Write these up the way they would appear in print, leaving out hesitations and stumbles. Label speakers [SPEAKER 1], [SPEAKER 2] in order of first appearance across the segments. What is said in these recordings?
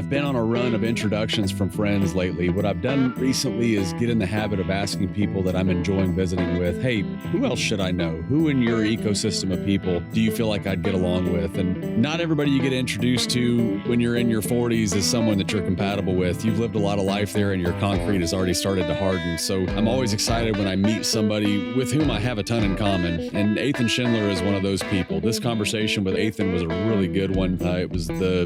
[SPEAKER 1] I've been on a run of introductions from friends lately. What I've done recently is get in the habit of asking people that I'm enjoying visiting with, hey, who else should I know? Who in your ecosystem of people do you feel like I'd get along with? And not everybody you get introduced to when you're in your 40s is someone that you're compatible with. You've lived a lot of life there and your concrete has already started to harden. So I'm always excited when I meet somebody with whom I have a ton in common. And Athan Schindler is one of those people. This conversation with Athan was a really good one. It was the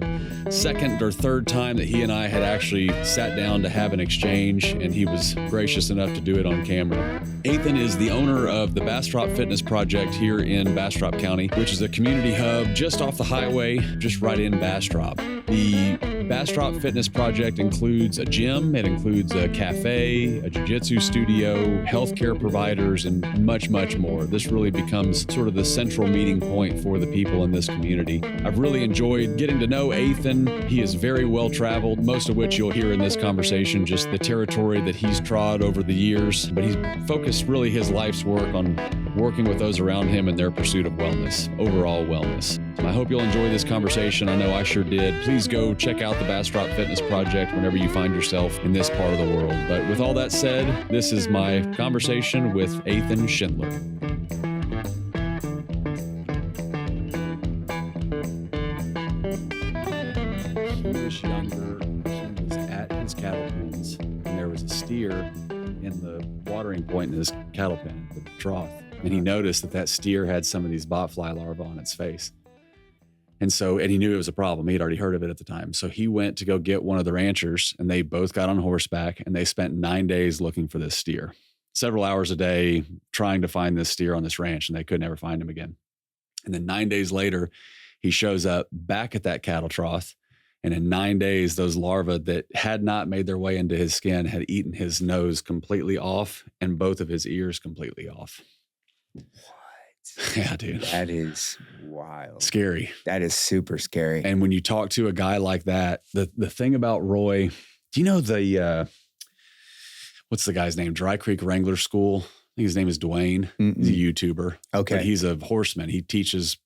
[SPEAKER 1] second or third time that he and I had actually sat down to have an exchange, and he was gracious enough to do it on camera. Athan is the owner of the Bastrop Fitness Project here in Bastrop County, which is a community hub just off the highway, just right in Bastrop. The Bastrop Fitness Project includes a gym, it includes a cafe, a jiu-jitsu studio, healthcare providers, and much, much more. This really becomes sort of the central meeting point for the people in this community. I've really enjoyed getting to know Athan. He is very well traveled, most of which you'll hear in this conversation, just the territory that he's trod over the years. But he's focused really his life's work on working with those around him in their pursuit of wellness, overall wellness. I hope you'll enjoy this conversation. I know I sure did. Please go check out the Bastrop Fitness Project whenever you find yourself in this part of the world. But with all that said, this is my conversation with Athan Schindler. He was younger. He was at his cattle pens, and there was a steer in the watering point in his cattle pen, the trough. And he noticed that steer had some of these botfly larvae on its face. And he knew it was a problem. He'd already heard of it at the time. So he went to go get one of the ranchers, and they both got on horseback, and they spent 9 days looking for this steer. Several hours a day trying to find this steer on this ranch, and they could never find him again. And then 9 days later, he shows up back at that cattle trough. And in 9 days, those larvae that had not made their way into his skin had eaten his nose completely off and both of his ears completely off.
[SPEAKER 2] What?
[SPEAKER 1] Yeah, dude.
[SPEAKER 2] That is wild.
[SPEAKER 1] Scary.
[SPEAKER 2] That is super scary.
[SPEAKER 1] And when you talk to a guy like that, the thing about Roy, do you know what's the guy's name? Dry Creek Wrangler School. I think his name is Dwayne.
[SPEAKER 2] Mm-mm.
[SPEAKER 1] He's a YouTuber.
[SPEAKER 2] Okay.
[SPEAKER 1] But he's a horseman. He teaches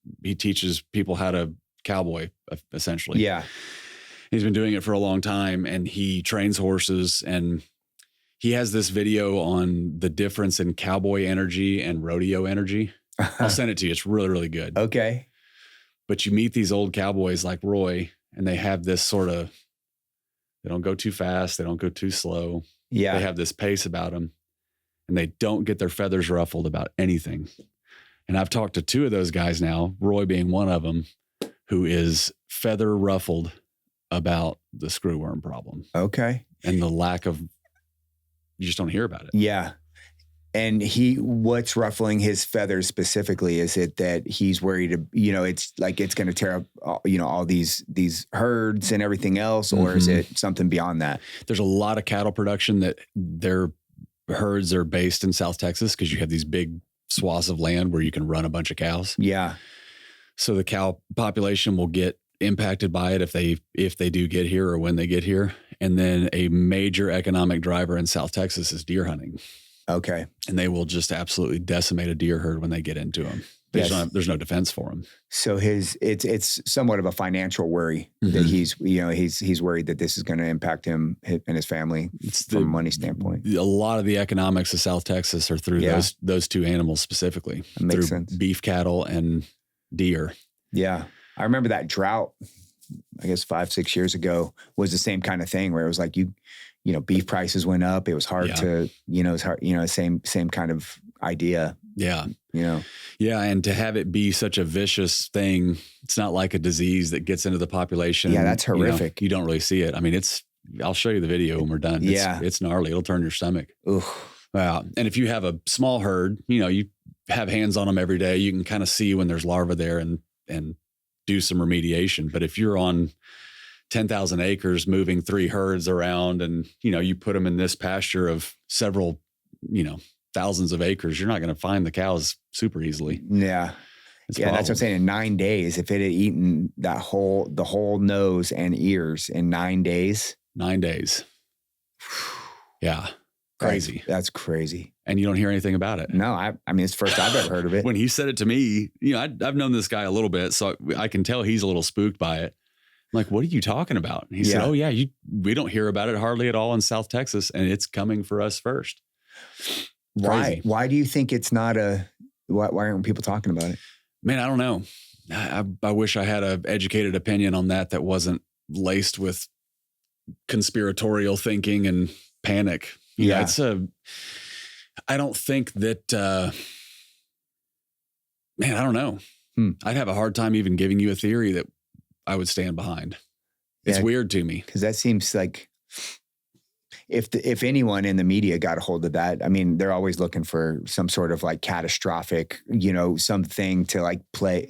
[SPEAKER 1] people how to cowboy, essentially.
[SPEAKER 2] Yeah.
[SPEAKER 1] He's been doing it for a long time, and he trains horses, and he has this video on the difference in cowboy energy and rodeo energy. I'll send it to you. It's really, really good.
[SPEAKER 2] Okay.
[SPEAKER 1] But you meet these old cowboys like Roy, and they have this they don't go too fast. They don't go too slow.
[SPEAKER 2] Yeah.
[SPEAKER 1] They have this pace about them, and they don't get their feathers ruffled about anything. And I've talked to two of those guys now, Roy being one of them, who is feather ruffled about the screwworm problem.
[SPEAKER 2] Okay.
[SPEAKER 1] And the lack of, you just don't hear about it.
[SPEAKER 2] Yeah. And what's ruffling his feathers specifically? Is it that he's worried, it's like it's going to tear up, all these herds and everything else, or is it something beyond that?
[SPEAKER 1] There's a lot of cattle production that their herds are based in South Texas because you have these big swaths of land where you can run a bunch of cows.
[SPEAKER 2] Yeah.
[SPEAKER 1] So the cow population will get impacted by it if they do get here or when they get here. And then a major economic driver in South Texas is deer hunting.
[SPEAKER 2] Okay.
[SPEAKER 1] And they will just absolutely decimate a deer herd when they get into them. There's no defense for them.
[SPEAKER 2] So it's somewhat of a financial worry that he's worried that this is going to impact him and his family from a money standpoint.
[SPEAKER 1] A lot of the economics of South Texas are through those two animals specifically.
[SPEAKER 2] That makes
[SPEAKER 1] through
[SPEAKER 2] sense.
[SPEAKER 1] Beef cattle and deer.
[SPEAKER 2] Yeah. I remember that drought, I guess 5-6 years ago, was the same kind of thing where it was like beef prices went up. It was hard to, same kind of idea.
[SPEAKER 1] Yeah.
[SPEAKER 2] Yeah.
[SPEAKER 1] And to have it be such a vicious thing, it's not like a disease that gets into the population.
[SPEAKER 2] Yeah, that's horrific.
[SPEAKER 1] You don't really see it. I mean, I'll show you the video when we're done. It's gnarly. It'll turn your stomach.
[SPEAKER 2] Oof.
[SPEAKER 1] Wow. And if you have a small herd, you have hands on them every day, you can kind of see when there's larvae there and do some remediation. But if you're on 10,000 acres moving 3 herds around and, you put them in this pasture of several, thousands of acres, you're not going to find the cows super easily.
[SPEAKER 2] Yeah. That's what I'm saying. In 9 days, if it had eaten the whole nose and ears in 9 days.
[SPEAKER 1] 9 days. Yeah. Crazy.
[SPEAKER 2] That's crazy.
[SPEAKER 1] And you don't hear anything about it.
[SPEAKER 2] No, I mean, it's the first I've ever heard of it.
[SPEAKER 1] When he said it to me, I've known this guy a little bit, so I can tell he's a little spooked by it. like, what are you talking about? And he said, oh yeah, we don't hear about it hardly at all in South Texas, and it's coming for us first. Crazy.
[SPEAKER 2] Why do you think it's not why aren't people talking about it?
[SPEAKER 1] Man, I don't know. I wish I had an educated opinion on that wasn't laced with conspiratorial thinking and panic. Yeah, I don't think that, man, I don't know. I'd have a hard time even giving you a theory that I would stand behind. It's weird to me. Because
[SPEAKER 2] that seems like if anyone in the media got a hold of that, I mean, they're always looking for some sort of like catastrophic, something to like play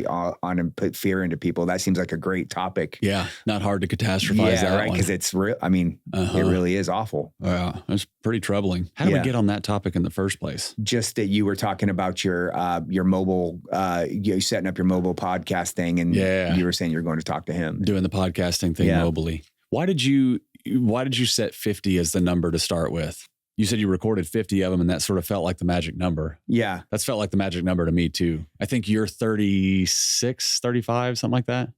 [SPEAKER 2] on and put fear into people. That seems like a great topic.
[SPEAKER 1] Yeah. Not hard to catastrophize that
[SPEAKER 2] right. Because it's real. I mean, it really is awful.
[SPEAKER 1] Yeah. It's pretty troubling. How did we get on that topic in the first place?
[SPEAKER 2] Just that you were talking about your mobile, you setting up your mobile podcast thing. And you were saying you were going to talk to him.
[SPEAKER 1] Doing the podcasting thing mobily. Why did you set 50 as the number to start with? You said you recorded 50 of them and that sort of felt like the magic number.
[SPEAKER 2] Yeah.
[SPEAKER 1] That's felt like the magic number to me too. I think you're 36, 35, something like that.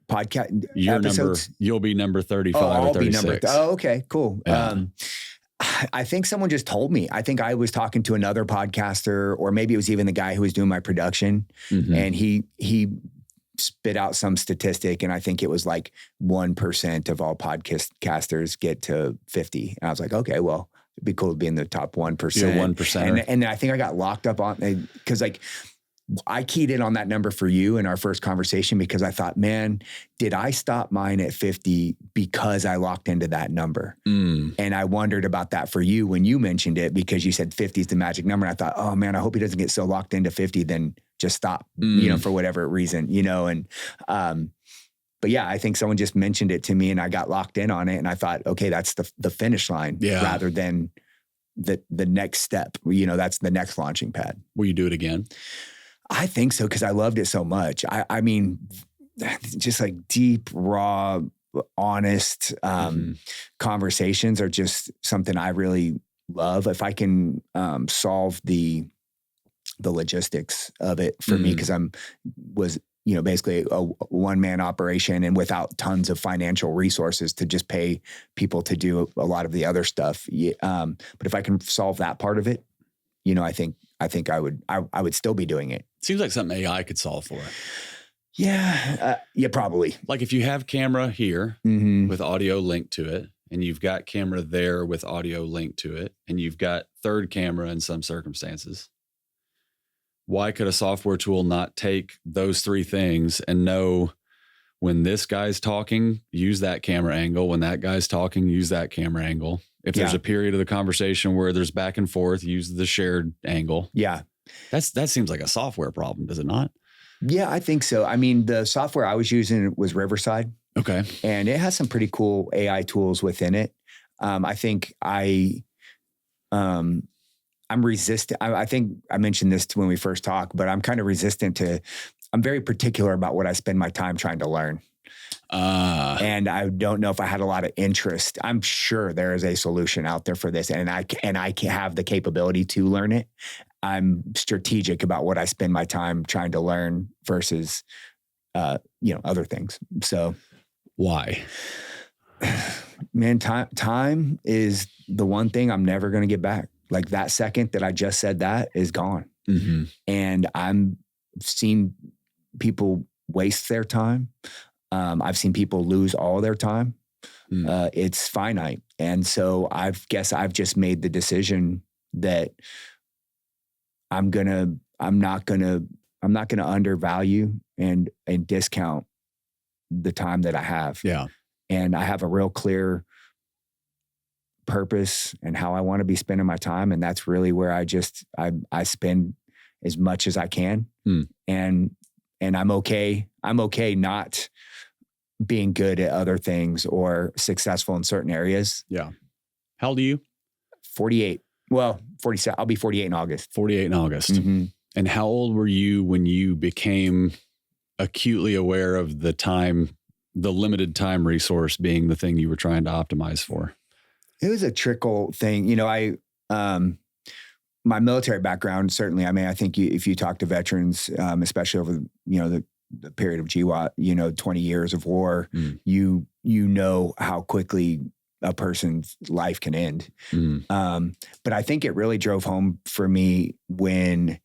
[SPEAKER 2] Podcast
[SPEAKER 1] your
[SPEAKER 2] episodes?
[SPEAKER 1] You'll be number 35 or 36.
[SPEAKER 2] Okay, cool. Yeah. I think someone just told me. I think I was talking to another podcaster, or maybe it was even the guy who was doing my production. And he spit out some statistic, and I think it was like 1% of all podcasters get to 50. And I was like, okay, well, it'd be cool to be in the top 1%.
[SPEAKER 1] You're 1%.
[SPEAKER 2] And I think I got locked up on it because like I keyed in on that number for you in our first conversation because I thought, man, did I stop mine at 50 because I locked into that number? And I wondered about that for you when you mentioned it, because you said 50 is the magic number. And I thought, oh man, I hope he doesn't get so locked into 50, then just stop, for whatever reason, and, but yeah, I think someone just mentioned it to me and I got locked in on it. And I thought, okay, that's the finish line rather than the next step, that's the next launching pad.
[SPEAKER 1] Will you do it again?
[SPEAKER 2] I think so. Cause I loved it so much. I mean, just like deep, raw, honest, conversations are just something I really love. If I can, solve the logistics of it for me, because was basically a one-man operation and without tons of financial resources to just pay people to do a lot of the other stuff. But if I can solve that part of it, I think I would still be doing it.
[SPEAKER 1] Seems like something AI could solve for it.
[SPEAKER 2] Yeah, probably.
[SPEAKER 1] Like if you have camera here with audio linked to it, and you've got camera there with audio linked to it, and you've got third camera in some circumstances, why could a software tool not take those three things and know when this guy's talking, use that camera angle. When that guy's talking, use that camera angle. If there's a period of the conversation where there's back and forth, use the shared angle.
[SPEAKER 2] Yeah.
[SPEAKER 1] That seems like a software problem, does it not?
[SPEAKER 2] Yeah, I think so. I mean, the software I was using was Riverside.
[SPEAKER 1] Okay.
[SPEAKER 2] And it has some pretty cool AI tools within it. I think I'm resistant. I think I mentioned this when we first talked, but I'm kind of resistant I'm very particular about what I spend my time trying to learn. And I don't know if I had a lot of interest. I'm sure there is a solution out there for this, and I can have the capability to learn it. I'm strategic about what I spend my time trying to learn versus, other things. So
[SPEAKER 1] why?
[SPEAKER 2] Man, time is the one thing I'm never going to get back. Like that second that I just said that is gone. And I'm seen people waste their time. I've seen people lose all their time. It's finite. And so I've just made the decision that I'm not gonna undervalue and discount the time that I have.
[SPEAKER 1] Yeah.
[SPEAKER 2] And I have a real clear purpose and how I want to be spending my time. And that's really where I spend as much as I can. And I'm okay not being good at other things or successful in certain areas.
[SPEAKER 1] Yeah. How old are you?
[SPEAKER 2] 48. Well, 47. I'll be 48 in August.
[SPEAKER 1] 48 in August. And how old were you when you became acutely aware of the limited time resource being the thing you were trying to optimize for?
[SPEAKER 2] It was a trickle thing. My military background, certainly, I mean, I think if you talk to veterans, especially over, the period of GWAT, 20 years of war, you know how quickly a person's life can end. But I think it really drove home for me when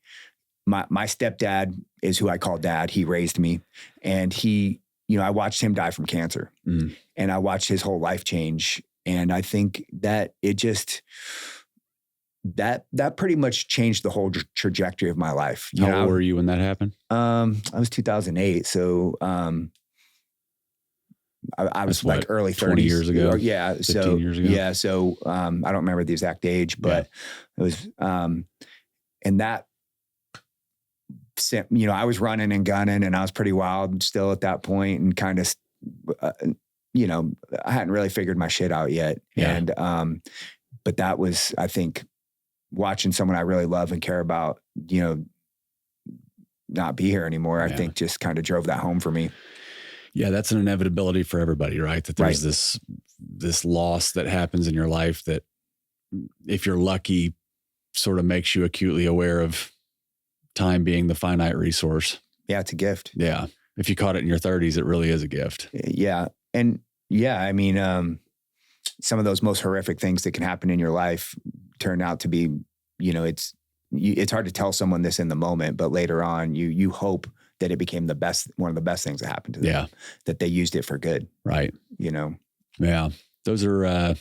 [SPEAKER 2] my stepdad is who I call dad. He raised me, and I watched him die from cancer, and I watched his whole life change. And I think that it just, that pretty much changed the whole trajectory of my life.
[SPEAKER 1] How old were you when that happened?
[SPEAKER 2] I was 2008. So, I was like early 30s.
[SPEAKER 1] 20 years ago.
[SPEAKER 2] Yeah.
[SPEAKER 1] 15 years ago.
[SPEAKER 2] Yeah. So, I don't remember the exact age, but it was, and that, I was running and gunning, and I was pretty wild still at that point, and kind of, I hadn't really figured my shit out yet.
[SPEAKER 1] Yeah.
[SPEAKER 2] And, but that was, I think, watching someone I really love and care about, not be here anymore, I think just kind of drove that home for me.
[SPEAKER 1] Yeah. That's an inevitability for everybody, right? That there's this loss that happens in your life that, if you're lucky, sort of makes you acutely aware of time being the finite resource.
[SPEAKER 2] Yeah. It's a gift.
[SPEAKER 1] Yeah. If you caught it in your 30s, it really is a gift.
[SPEAKER 2] Yeah. And I mean, some of those most horrific things that can happen in your life turn out to be, it's hard to tell someone this in the moment, but later on you hope that it became one of the best things that happened to them, that they used it for good.
[SPEAKER 1] Right.
[SPEAKER 2] Yeah.
[SPEAKER 1] Those are,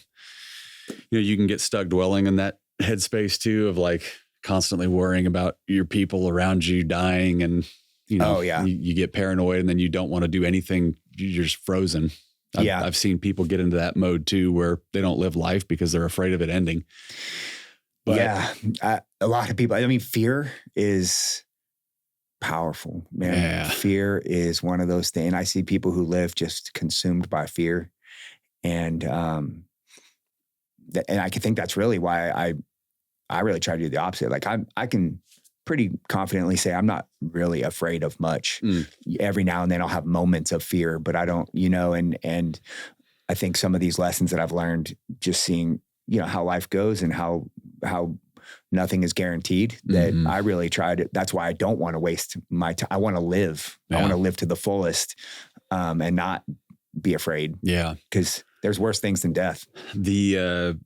[SPEAKER 1] you can get stuck dwelling in that headspace too, of like constantly worrying about your people around you dying, and, you get paranoid, and then you don't want to do anything. You're just frozen. I've seen people get into that mode too, where they don't live life because they're afraid of it ending. But
[SPEAKER 2] a lot of people, I mean, fear is powerful, man.
[SPEAKER 1] Yeah.
[SPEAKER 2] Fear is one of those things. I see people who live just consumed by fear. And and I can think that's really why I really try to do the opposite. Like I can pretty confidently say I'm not really afraid of much. Every now and then I'll have moments of fear, but I don't, and I think some of these lessons that I've learned, just seeing, how life goes and how nothing is guaranteed, that I really tried it. That's why I don't want to waste my time. I want to live. I want to live to the fullest, and not be afraid.
[SPEAKER 1] Yeah.
[SPEAKER 2] Because there's worse things than death.
[SPEAKER 1] The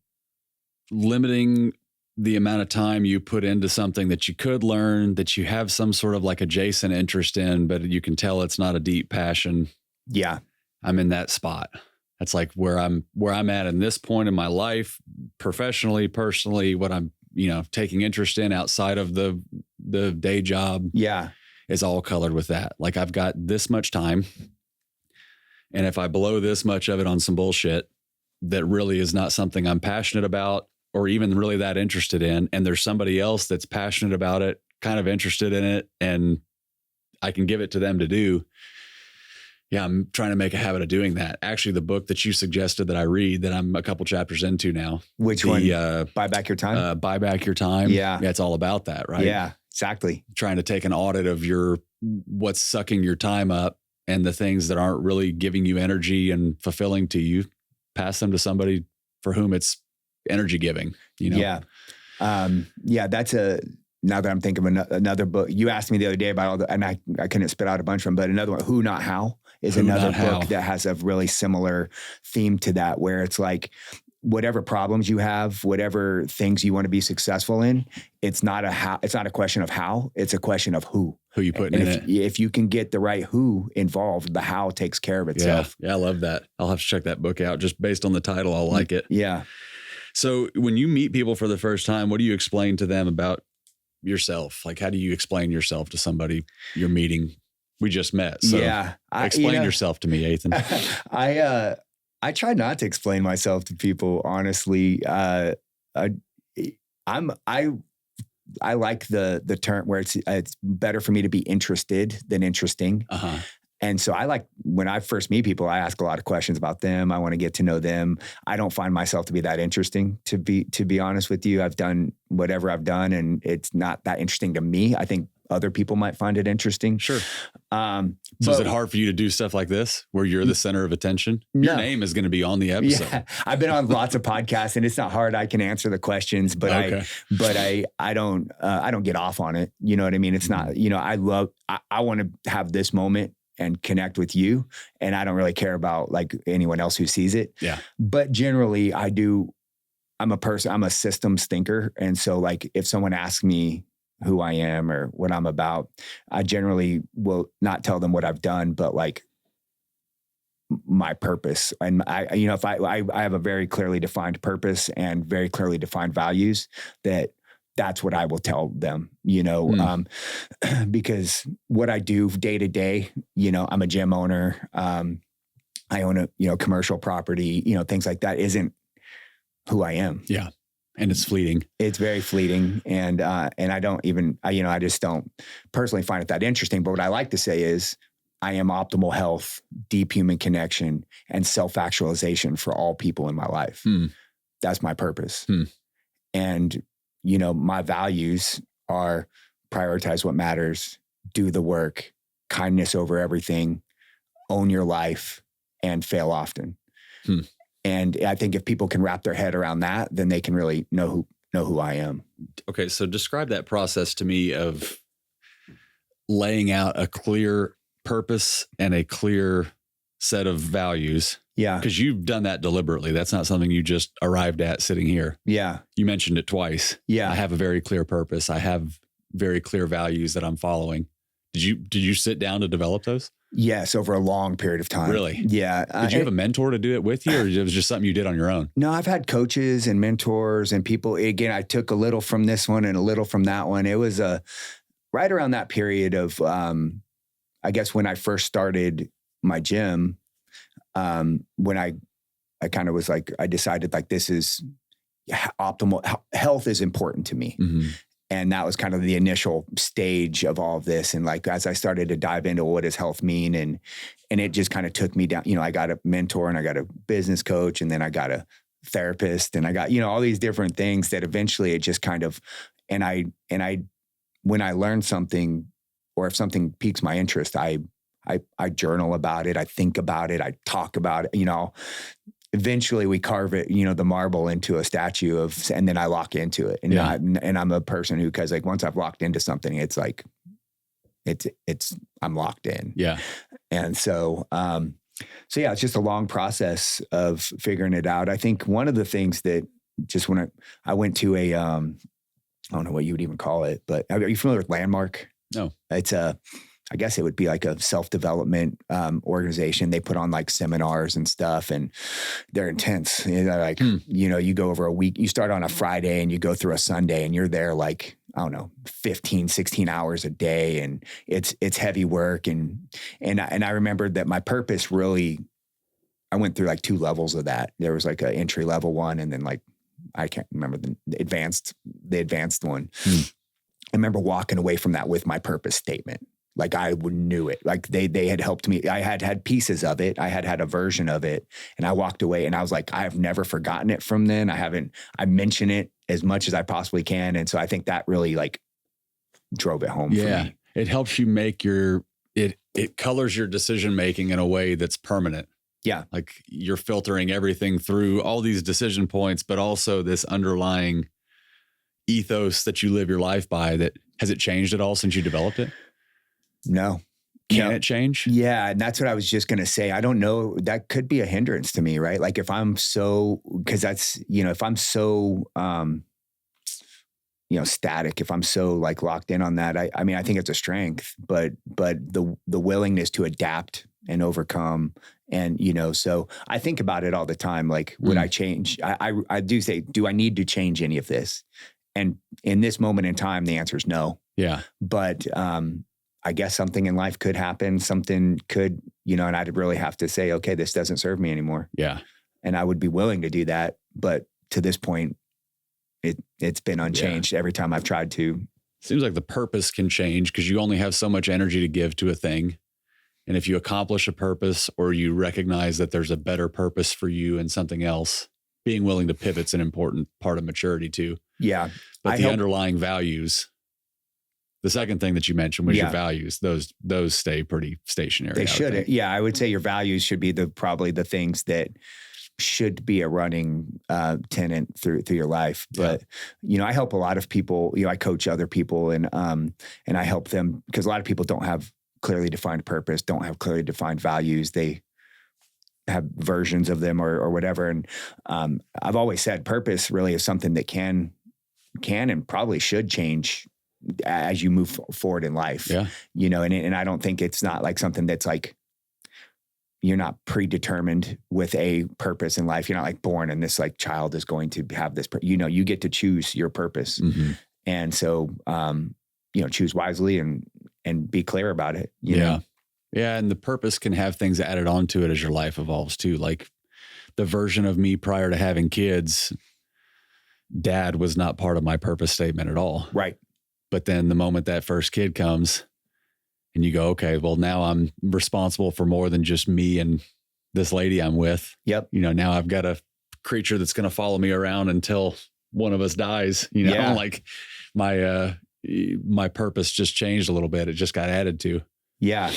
[SPEAKER 1] limiting the amount of time you put into something that you could learn, that you have some sort of like adjacent interest in, but you can tell it's not a deep passion.
[SPEAKER 2] Yeah.
[SPEAKER 1] I'm in that spot. That's like where I'm at in this point in my life, professionally, personally, what I'm, taking interest in outside of the day job.
[SPEAKER 2] Yeah.
[SPEAKER 1] Is all colored with that. Like, I've got this much time, and if I blow this much of it on some bullshit that really is not something I'm passionate about, or even really that interested in, and there's somebody else that's passionate about it, kind of interested in it, and I can give it to them to do. Yeah, I'm trying to make a habit of doing that. Actually, the book that you suggested that I read, that I'm a couple chapters into now.
[SPEAKER 2] Which one? Buy Back Your Time?
[SPEAKER 1] Buy Back Your Time.
[SPEAKER 2] Yeah.
[SPEAKER 1] It's all about that, right?
[SPEAKER 2] Yeah, exactly.
[SPEAKER 1] Trying to take an audit of what's sucking your time up, and the things that aren't really giving you energy and fulfilling to you, pass them to somebody for whom it's energy giving,
[SPEAKER 2] Yeah. That's now that I'm thinking of another book, you asked me the other day about and I couldn't spit out a bunch from, but another one, Who Not How, is another book that has a really similar theme to that, where it's like, whatever problems you have, whatever things you want to be successful in, it's not a question of how, it's a question of who
[SPEAKER 1] you put in it.
[SPEAKER 2] If you can get the right who involved, the how takes care of itself.
[SPEAKER 1] Yeah. I love that. I'll have to check that book out. Just based on the title, I'll like it.
[SPEAKER 2] Yeah.
[SPEAKER 1] So when you meet people for the first time, what do you explain to them about yourself? Like, how do you explain yourself to somebody you're meeting? We just met. So explain yourself to me, Athan.
[SPEAKER 2] I try not to explain myself to people, honestly. I like the term where it's better for me to be interested than interesting.
[SPEAKER 1] Uh-huh.
[SPEAKER 2] And so I like, when I first meet people, I ask a lot of questions about them. I want to get to know them. I don't find myself to be that interesting, to be honest with you. I've done whatever I've done, and it's not that interesting to me. I think other people might find it interesting.
[SPEAKER 1] Sure. So is it hard for you to do stuff like this where you're the center of attention? Your name is going to be on the episode.
[SPEAKER 2] Yeah, I've been on lots of podcasts, and it's not hard. I can answer the questions, but I don't get off on it. You know what I mean? It's not, I want to have this moment and connect with you, and I don't really care about like anyone else who sees it.
[SPEAKER 1] Yeah.
[SPEAKER 2] But generally I'm a systems thinker. And so like, if someone asks me who I am or what I'm about, I generally will not tell them what I've done, but like my purpose. And if I have a very clearly defined purpose and very clearly defined values, that's what I will tell them, because what I do day to day, I'm a gym owner. I own a, commercial property, things like that isn't who I am.
[SPEAKER 1] Yeah. And it's fleeting.
[SPEAKER 2] It's very fleeting. And I don't even, I just don't personally find it that interesting. But what I like to say is I am optimal health, deep human connection, and self-actualization for all people in my life. That's my purpose. And, my values are prioritize what matters, do the work, kindness over everything, own your life, and fail often. And I think if people can wrap their head around that, then they can really know who I am.
[SPEAKER 1] Okay. So describe that process to me of laying out a clear purpose and a clear set of values.
[SPEAKER 2] Yeah.
[SPEAKER 1] Because you've done that deliberately. That's not something you just arrived at sitting here.
[SPEAKER 2] Yeah.
[SPEAKER 1] You mentioned it twice.
[SPEAKER 2] Yeah.
[SPEAKER 1] I have a very clear purpose. I have very clear values that I'm following. Did you sit down to develop those?
[SPEAKER 2] Yes, over a long period of time.
[SPEAKER 1] Really?
[SPEAKER 2] Yeah.
[SPEAKER 1] Did you have a mentor to do it with you, or it was just something you did on your own?
[SPEAKER 2] No, I've had coaches and mentors and people. Again, I took a little from this one and a little from that one. It was right around that period of, I guess, when I first started my gym, when I kind of was like, I decided like, this is optimal. Health is important to me.
[SPEAKER 1] Mm-hmm.
[SPEAKER 2] And that was kind of the initial stage of all of this. And like, as I started to dive into what does health mean, and it just kind of took me down, I got a mentor and I got a business coach, and then I got a therapist, and I got, all these different things that eventually it just kind of, and I, when I learn something, or if something piques my interest, I journal about it. I think about it. I talk about it, eventually we carve it, the marble into a statue and then I lock into it. And, and I'm a person who, cause like once I've locked into something, it's like, I'm locked in.
[SPEAKER 1] Yeah.
[SPEAKER 2] And so yeah, it's just a long process of figuring it out. I think one of the things that just when I went to I don't know what you would even call it, but are you familiar with Landmark?
[SPEAKER 1] No.
[SPEAKER 2] It's I guess it would be like a self-development organization. They put on like seminars and stuff, and they're intense. Like, you go over a week, you start on a Friday and you go through a Sunday, and you're there like, I don't know, 15, 16 hours a day. And it's heavy work. And I remembered that my purpose really, I went through like 2 levels of that. There was like an entry level one, and then like, I can't remember the advanced one. I remember walking away from that with my purpose statement. Like I knew it. Like they had helped me. I had pieces of it. I had a version of it, and I walked away, and I was like, I have never forgotten it from then. I mention it as much as I possibly can. And so I think that really like drove it home for me.
[SPEAKER 1] It helps you make it colors your decision-making in a way that's permanent.
[SPEAKER 2] Yeah.
[SPEAKER 1] Like you're filtering everything through all these decision points, but also this underlying ethos that you live your life by. That has it changed at all since you developed it?
[SPEAKER 2] No.
[SPEAKER 1] Can it change?
[SPEAKER 2] Yeah. And that's what I was just going to say. I don't know. That could be a hindrance to me, right? Like if I'm so, cause that's, if I'm so, static, if I'm so like locked in on that, I mean, I think it's a strength, but the willingness to adapt and overcome. And, so I think about it all the time. Like, would I change? I do say, do I need to change any of this? And in this moment in time, the answer is no.
[SPEAKER 1] Yeah.
[SPEAKER 2] But, I guess something in life could happen. Something could, and I'd really have to say, okay, this doesn't serve me anymore.
[SPEAKER 1] Yeah.
[SPEAKER 2] And I would be willing to do that. But to this point, it's been unchanged every time I've tried to.
[SPEAKER 1] Seems like the purpose can change because you only have so much energy to give to a thing. And if you accomplish a purpose, or you recognize that there's a better purpose for you and something else, being willing to pivot's an important part of maturity too.
[SPEAKER 2] Yeah.
[SPEAKER 1] But the underlying values The second thing that you mentioned was your values. Those stay pretty stationary.
[SPEAKER 2] They should. Yeah. I would say your values should be probably the things that should be a running tenet through your life. But, I help a lot of people, I coach other people and I help them because a lot of people don't have clearly defined purpose, don't have clearly defined values. They have versions of them or whatever. And I've always said purpose really is something that can and probably should change as you move forward in life. Yeah. And I don't think it's not like something that's like, you're not predetermined with a purpose in life. You're not like born and this like child is going to have this, you get to choose your purpose. Mm-hmm. And so, choose wisely and be clear about it. You know?
[SPEAKER 1] Yeah. And the purpose can have things added onto it as your life evolves too. Like the version of me prior to having kids, dad was not part of my purpose statement at all.
[SPEAKER 2] Right.
[SPEAKER 1] But then the moment that first kid comes and you go, okay, well now I'm responsible for more than just me and this lady I'm with.
[SPEAKER 2] Yep.
[SPEAKER 1] Now I've got a creature that's going to follow me around until one of us dies, like my purpose just changed a little bit. It just got added to.
[SPEAKER 2] Yeah.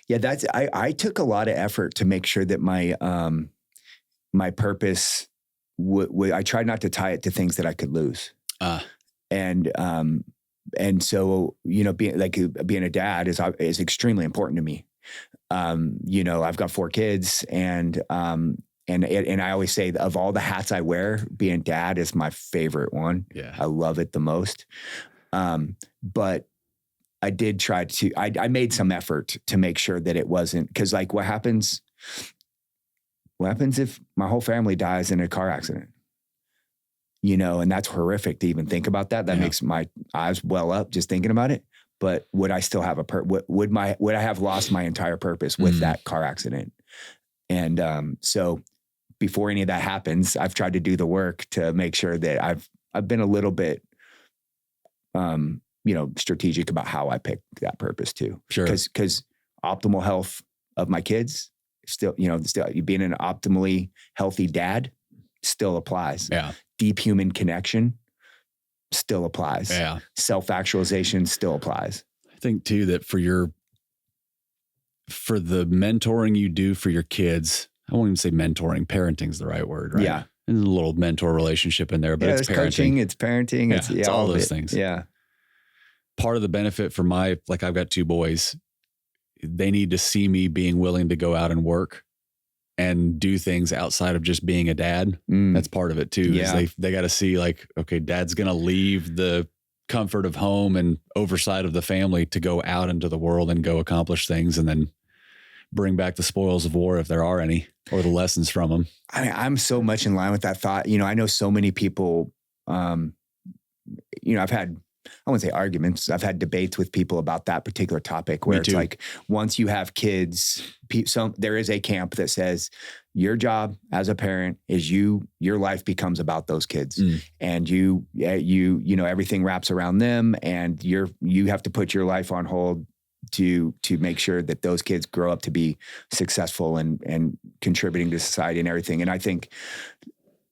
[SPEAKER 2] Yeah. I took a lot of effort to make sure that my purpose I tried not to tie it to things that I could lose. And so, being a dad is extremely important to me. I've got 4 kids and I always say of all the hats I wear, being dad is my favorite one.
[SPEAKER 1] Yeah.
[SPEAKER 2] I love it the most. But I did try I made some effort to make sure that it wasn't, cause like what happens if my whole family dies in a car accident? And that's horrific to even think about that. That makes my eyes well up just thinking about it. But would I still have would I have lost my entire purpose with that car accident? And so before any of that happens, I've tried to do the work to make sure that I've been a little bit, strategic about how I pick that purpose too.
[SPEAKER 1] Sure.
[SPEAKER 2] Because optimal health of my kids still being an optimally healthy dad still applies.
[SPEAKER 1] Yeah.
[SPEAKER 2] Deep human connection still applies.
[SPEAKER 1] Yeah.
[SPEAKER 2] Self-actualization still applies.
[SPEAKER 1] I think too, that for the mentoring you do for your kids, I won't even say mentoring, parenting is the right word, right?
[SPEAKER 2] Yeah.
[SPEAKER 1] There's a little mentor relationship in there, but it's parenting.
[SPEAKER 2] Coaching, it's parenting.
[SPEAKER 1] Yeah, it's all those things.
[SPEAKER 2] Yeah.
[SPEAKER 1] Part of the benefit for I've got 2 boys. They need to see me being willing to go out and work and do things outside of just being a dad. That's part of it too.
[SPEAKER 2] Yeah.
[SPEAKER 1] Is they got to see like, okay, dad's going to leave the comfort of home and oversight of the family to go out into the world and go accomplish things and then bring back the spoils of war if there are any, or the lessons from them.
[SPEAKER 2] I'm so much in line with that thought. I know so many people, I've had, I wouldn't say arguments. I've had debates with people about that particular topic where it's like, once you have kids, there is a camp that says your job as a parent is your life becomes about those kids and everything wraps around them and you have to put your life on hold to make sure that those kids grow up to be successful and contributing to society and everything. And I think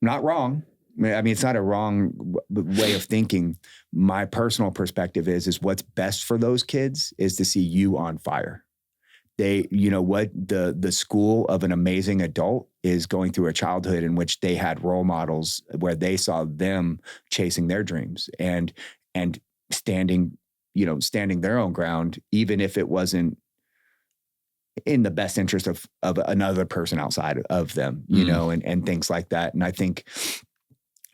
[SPEAKER 2] not wrong. I mean, it's not a wrong way of thinking. My personal perspective is what's best for those kids is to see you on fire. The school of an amazing adult is going through a childhood in which they had role models where they saw them chasing their dreams and standing their own ground, even if it wasn't in the best interest of another person outside of them, and things like that. And I think,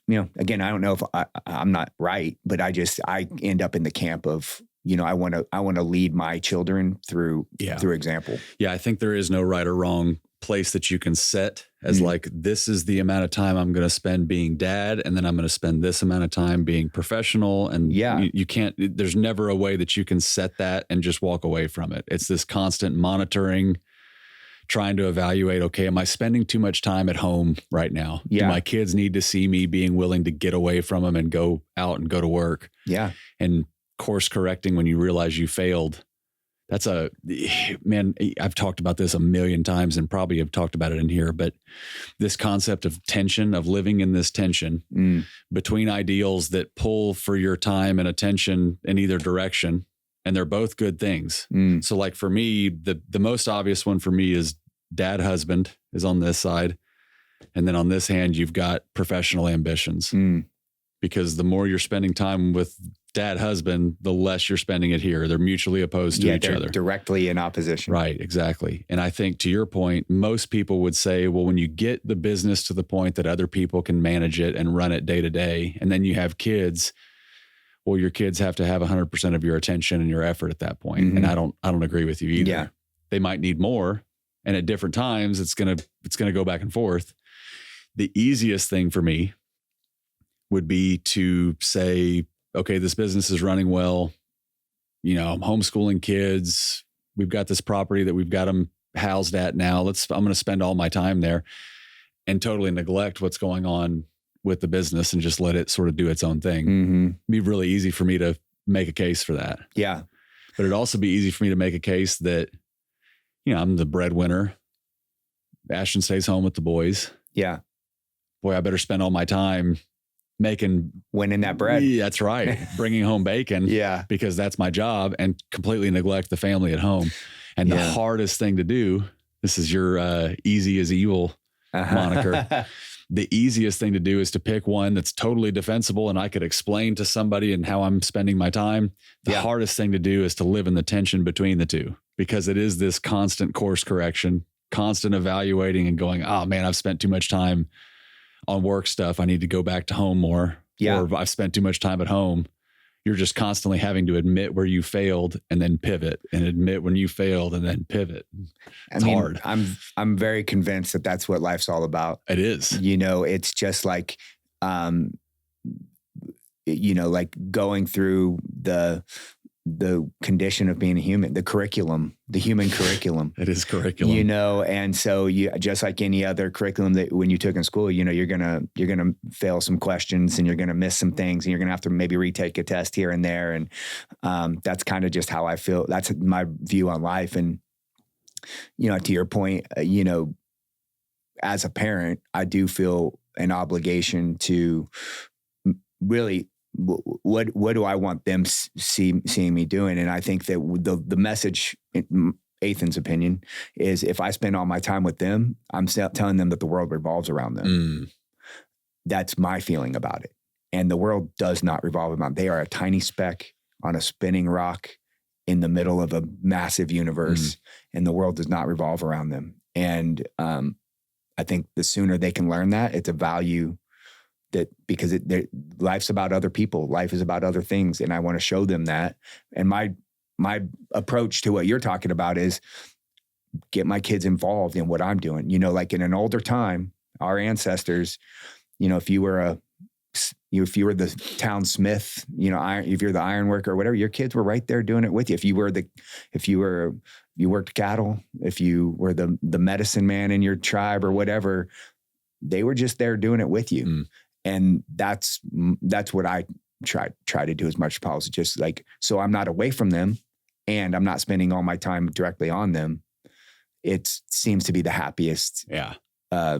[SPEAKER 2] again, I don't know if I'm not right, but I end up in the camp of, I want to lead my children through example.
[SPEAKER 1] Yeah. I think there is no right or wrong place that you can set as like, this is the amount of time I'm going to spend being dad. And then I'm going to spend this amount of time being professional. And you can't, there's never a way that you can set that and just walk away from it. It's this constant monitoring, trying to evaluate, okay, am I spending too much time at home right now?
[SPEAKER 2] Yeah.
[SPEAKER 1] Do my kids need to see me being willing to get away from them and go out and go to work?
[SPEAKER 2] Yeah.
[SPEAKER 1] And course correcting when you realize you failed. I've talked about this a million times and probably have talked about it in here, but this concept of tension, of living in this tension between ideals that pull for your time and attention in either direction, and they're both good things.
[SPEAKER 2] Mm.
[SPEAKER 1] So like for me, the most obvious one for me is dad, husband is on this side. And then on this hand, you've got professional ambitions, because the more you're spending time with dad, husband, the less you're spending it here. They're mutually opposed to each other.
[SPEAKER 2] Directly in opposition.
[SPEAKER 1] Right. Exactly. And I think to your point, most people would say, well, when you get the business to the point that other people can manage it and run it day to day, and then you have kids, well, your kids have to have 100% of your attention and your effort at that point. And I don't agree with you either.
[SPEAKER 2] Yeah.
[SPEAKER 1] They might need more. And at different times, it's going to go back and forth. The easiest thing for me would be to say, okay, this business is running well. You know, I'm homeschooling kids. We've got this property that we've got them housed at now. I'm going to spend all my time there and totally neglect what's going on with the business and just let it sort of do its own thing. It'd be really easy for me to make a case for that.
[SPEAKER 2] Yeah.
[SPEAKER 1] But it'd also be easy for me to make a case that, you know, I'm the breadwinner. Ashton stays home with the boys.
[SPEAKER 2] Yeah.
[SPEAKER 1] Boy, I better spend all my time
[SPEAKER 2] winning that bread.
[SPEAKER 1] Yeah, that's right. Bringing home bacon.
[SPEAKER 2] Yeah.
[SPEAKER 1] Because that's my job, and completely neglect the family at home. And the hardest thing to do, this is your easy as evil moniker. The easiest thing to do is to pick one that's totally defensible and I could explain to somebody and how I'm spending my time. The hardest thing to do is to live in the tension between the two, because it is this constant course correction, constant evaluating and going, oh man, I've spent too much time on work stuff. I need to go back to home more.
[SPEAKER 2] Yeah.
[SPEAKER 1] Or I've spent too much time at home. You're just constantly having to admit where you failed and then pivot, and admit when you failed and then pivot. It's hard.
[SPEAKER 2] I'm very convinced that that's what life's all about.
[SPEAKER 1] It is.
[SPEAKER 2] You know, it's just like, you know, like going through the condition of being a human, the human curriculum.
[SPEAKER 1] It is curriculum.
[SPEAKER 2] You know, and so you, just like any other curriculum that when you took in school, you know, you're going to fail some questions and you're going to miss some things and you're going to have to maybe retake a test here and there. And that's kind of just how I feel. That's my view on life. And, you know, to your point, you know, as a parent, I do feel an obligation to really, what do I want them seeing me doing? And I think that the message, in Athan's opinion, is if I spend all my time with them, I'm telling them that the world revolves around them. That's my feeling about it. And the world does not revolve around them. They are a tiny speck on a spinning rock in the middle of a massive universe, and the world does not revolve around them. And I think the sooner they can learn that, it's a value that, because life's about other people, life is about other things. And I want to show them that. And my approach to what you're talking about is get my kids involved in what I'm doing. You know, like in an older time, our ancestors, you know, if you were the town smith, you know, if you're the iron worker or whatever, your kids were right there doing it with you. If you worked cattle, if you were the medicine man in your tribe or whatever, they were just there doing it with you. And that's what I try to do as much as possible. Just like, so I'm not away from them and I'm not spending all my time directly on them. It seems to be the happiest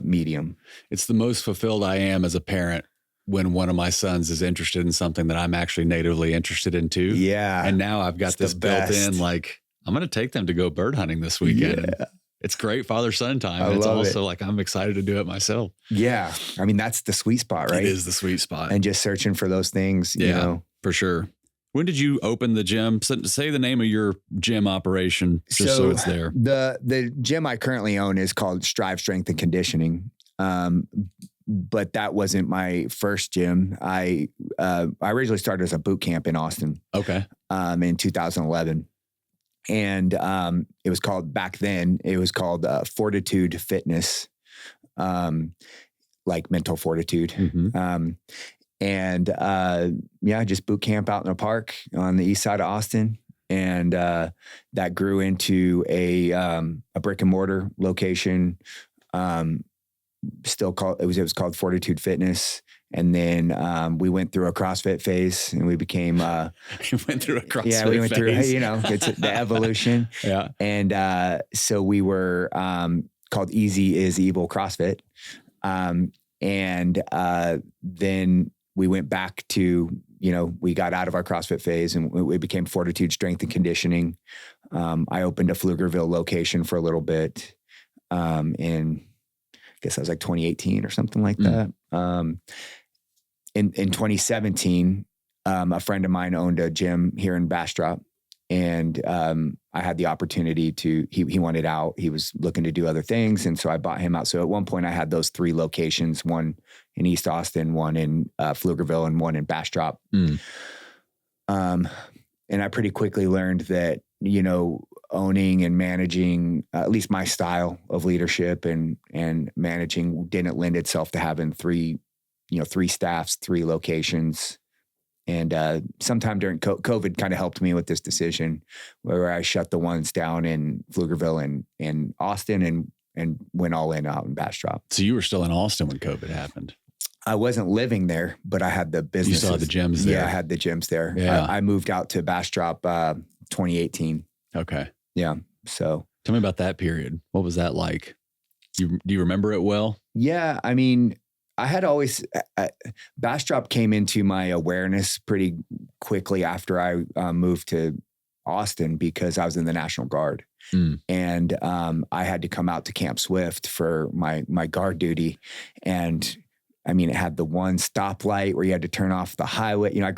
[SPEAKER 2] medium.
[SPEAKER 1] It's the most fulfilled I am as a parent when one of my sons is interested in something that I'm actually natively interested in too.
[SPEAKER 2] Yeah.
[SPEAKER 1] And now I've got this built in, like, I'm going to take them to go bird hunting this weekend. Yeah. It's great father-son time. And it's also like, I'm excited to do it myself.
[SPEAKER 2] Yeah. I mean, that's the sweet spot, right?
[SPEAKER 1] It is the sweet spot.
[SPEAKER 2] And just searching for those things, you know.
[SPEAKER 1] For sure. When did you open the gym? Say the name of your gym operation, just so it's there.
[SPEAKER 2] The gym I currently own is called Strive Strength and Conditioning. But that wasn't my first gym. I originally started as a boot camp in Austin.
[SPEAKER 1] Okay.
[SPEAKER 2] In 2011. And it was called, back then, it was called Fortitude Fitness, like mental fortitude. Just boot camp out in a park on the east side of Austin. And that grew into a brick and mortar location, still called, it was called Fortitude Fitness. And then we went through a CrossFit phase, and we became.
[SPEAKER 1] You went through a CrossFit phase.
[SPEAKER 2] Yeah, we went through. You know, it's the evolution.
[SPEAKER 1] Yeah.
[SPEAKER 2] And so we were called Easy is Evil CrossFit, and then we went back to, we got out of our CrossFit phase and we became Fortitude Strength and Conditioning. I opened a Pflugerville location for a little bit. In, I guess that was like 2018 or something like that. In 2017, a friend of mine owned a gym here in Bastrop, and I had the opportunity he wanted out. He was looking to do other things. And so I bought him out. So at one point I had those 3 locations, one in East Austin, one in Pflugerville, and one in Bastrop. And I pretty quickly learned that, owning and managing, at least my style of leadership and managing didn't lend itself to having 3 staffs, 3 locations. And sometime during COVID kind of helped me with this decision where I shut the ones down in Pflugerville and Austin and went all in out in Bastrop.
[SPEAKER 1] So you were still in Austin when COVID happened?
[SPEAKER 2] I wasn't living there, but I had the business.
[SPEAKER 1] You saw the gyms there?
[SPEAKER 2] Yeah, I had the gyms there.
[SPEAKER 1] Yeah.
[SPEAKER 2] I moved out to Bastrop 2018.
[SPEAKER 1] Okay.
[SPEAKER 2] Yeah. So
[SPEAKER 1] tell me about that period. What was that like? Do you remember it well?
[SPEAKER 2] Yeah. I mean, I had always, Bastrop came into my awareness pretty quickly after I moved to Austin because I was in the National Guard. And I had to come out to Camp Swift for my guard duty. And I mean, it had the one stoplight where you had to turn off the highway. I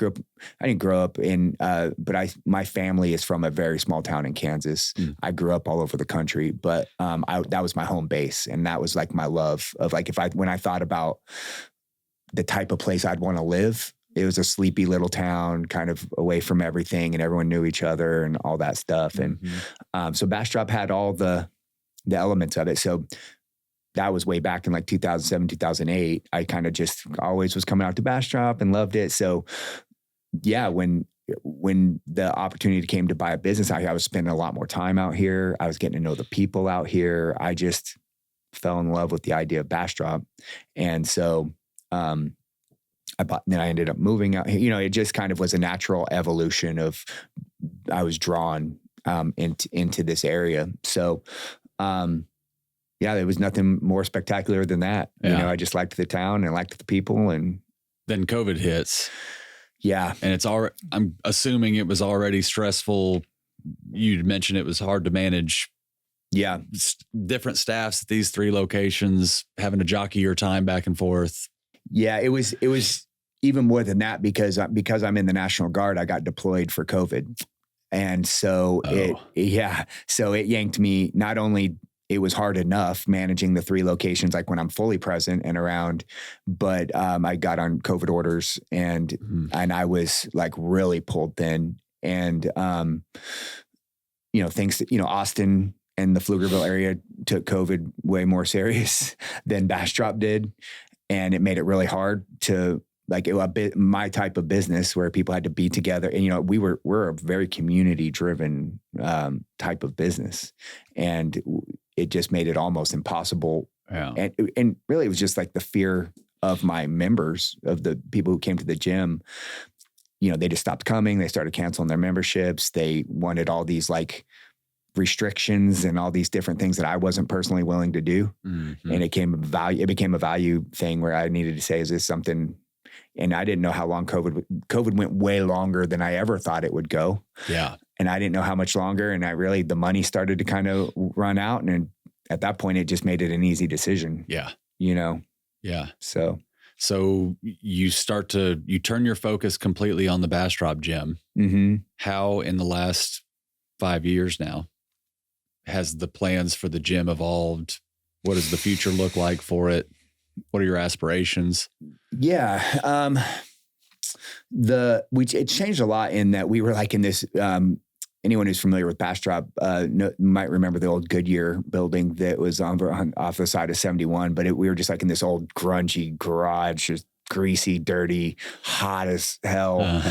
[SPEAKER 2] didn't grow up in, but my family is from a very small town in Kansas. I grew up all over the country, but that was my home base. And that was like my love of like, when I thought about the type of place I'd want to live, it was a sleepy little town kind of away from everything and everyone knew each other and all that stuff. And so Bastrop had all the elements of it. So that was way back in like 2007, 2008. I kind of just always was coming out to Bastrop and loved it. So yeah, when the opportunity came to buy a business out here, I was spending a lot more time out here. I was getting to know the people out here. I just fell in love with the idea of Bastrop. And so, then I ended up moving out here. It just kind of was a natural evolution of, I was drawn, into this area. So, yeah, there was nothing more spectacular than that.
[SPEAKER 1] Yeah.
[SPEAKER 2] I just liked the town and liked the people. And
[SPEAKER 1] then COVID hits.
[SPEAKER 2] Yeah.
[SPEAKER 1] And I'm assuming it was already stressful. You'd mentioned it was hard to manage.
[SPEAKER 2] Yeah.
[SPEAKER 1] Different staffs at these 3 locations, having to jockey your time back and forth.
[SPEAKER 2] Yeah, it was even more than that because I'm in the National Guard, I got deployed for COVID. And so so it yanked me. Not only it was hard enough managing the 3 locations, like when I'm fully present and around, but I got on COVID orders and I was like really pulled thin. And things that, Austin and the Pflugerville area took COVID way more serious than Bastrop did, and it made it really hard to my type of business where people had to be together. And, we're a very community driven type of business, and it just made it almost impossible.
[SPEAKER 1] Yeah.
[SPEAKER 2] And really it was just like the fear of my members, of the people who came to the gym. They just stopped coming. They started canceling their memberships. They wanted all these like restrictions and all these different things that I wasn't personally willing to do. And it became a value thing where I needed to say, is this something? And I didn't know how long COVID went way longer than I ever thought it would go. Yeah. And I didn't know how much longer. And the money started to kind of run out. And at that point, it just made it an easy decision.
[SPEAKER 1] Yeah.
[SPEAKER 2] Yeah.
[SPEAKER 1] So you turn your focus completely on the Bastrop gym. How in the last 5 years now has the plans for the gym evolved? What does the future look like for it? What are your aspirations?
[SPEAKER 2] Yeah. It changed a lot in that we were like in this, anyone who's familiar with Bastrop might remember the old Goodyear building that was off the side of 71, but we were just like in this old grungy garage, just greasy, dirty, hot as hell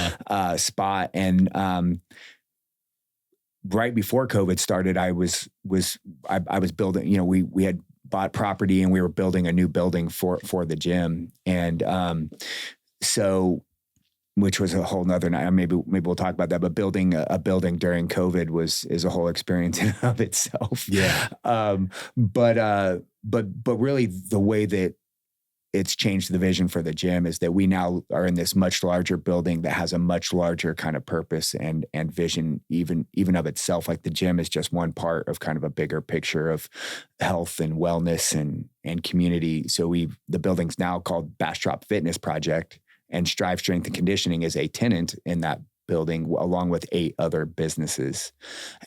[SPEAKER 2] spot. And right before COVID started, I was building, we had bought property and we were building a new building for the gym. And which was a whole nother night. Maybe we'll talk about that, but building a building during COVID is a whole experience in and of itself.
[SPEAKER 1] Yeah.
[SPEAKER 2] But really the way that it's changed the vision for the gym is that we now are in this much larger building that has a much larger kind of purpose and vision, even of itself. Like the gym is just one part of kind of a bigger picture of health and wellness and community. So the building's now called Bastrop Fitness Project, and Strive Strength and Conditioning is a tenant in that building along with 8 other businesses.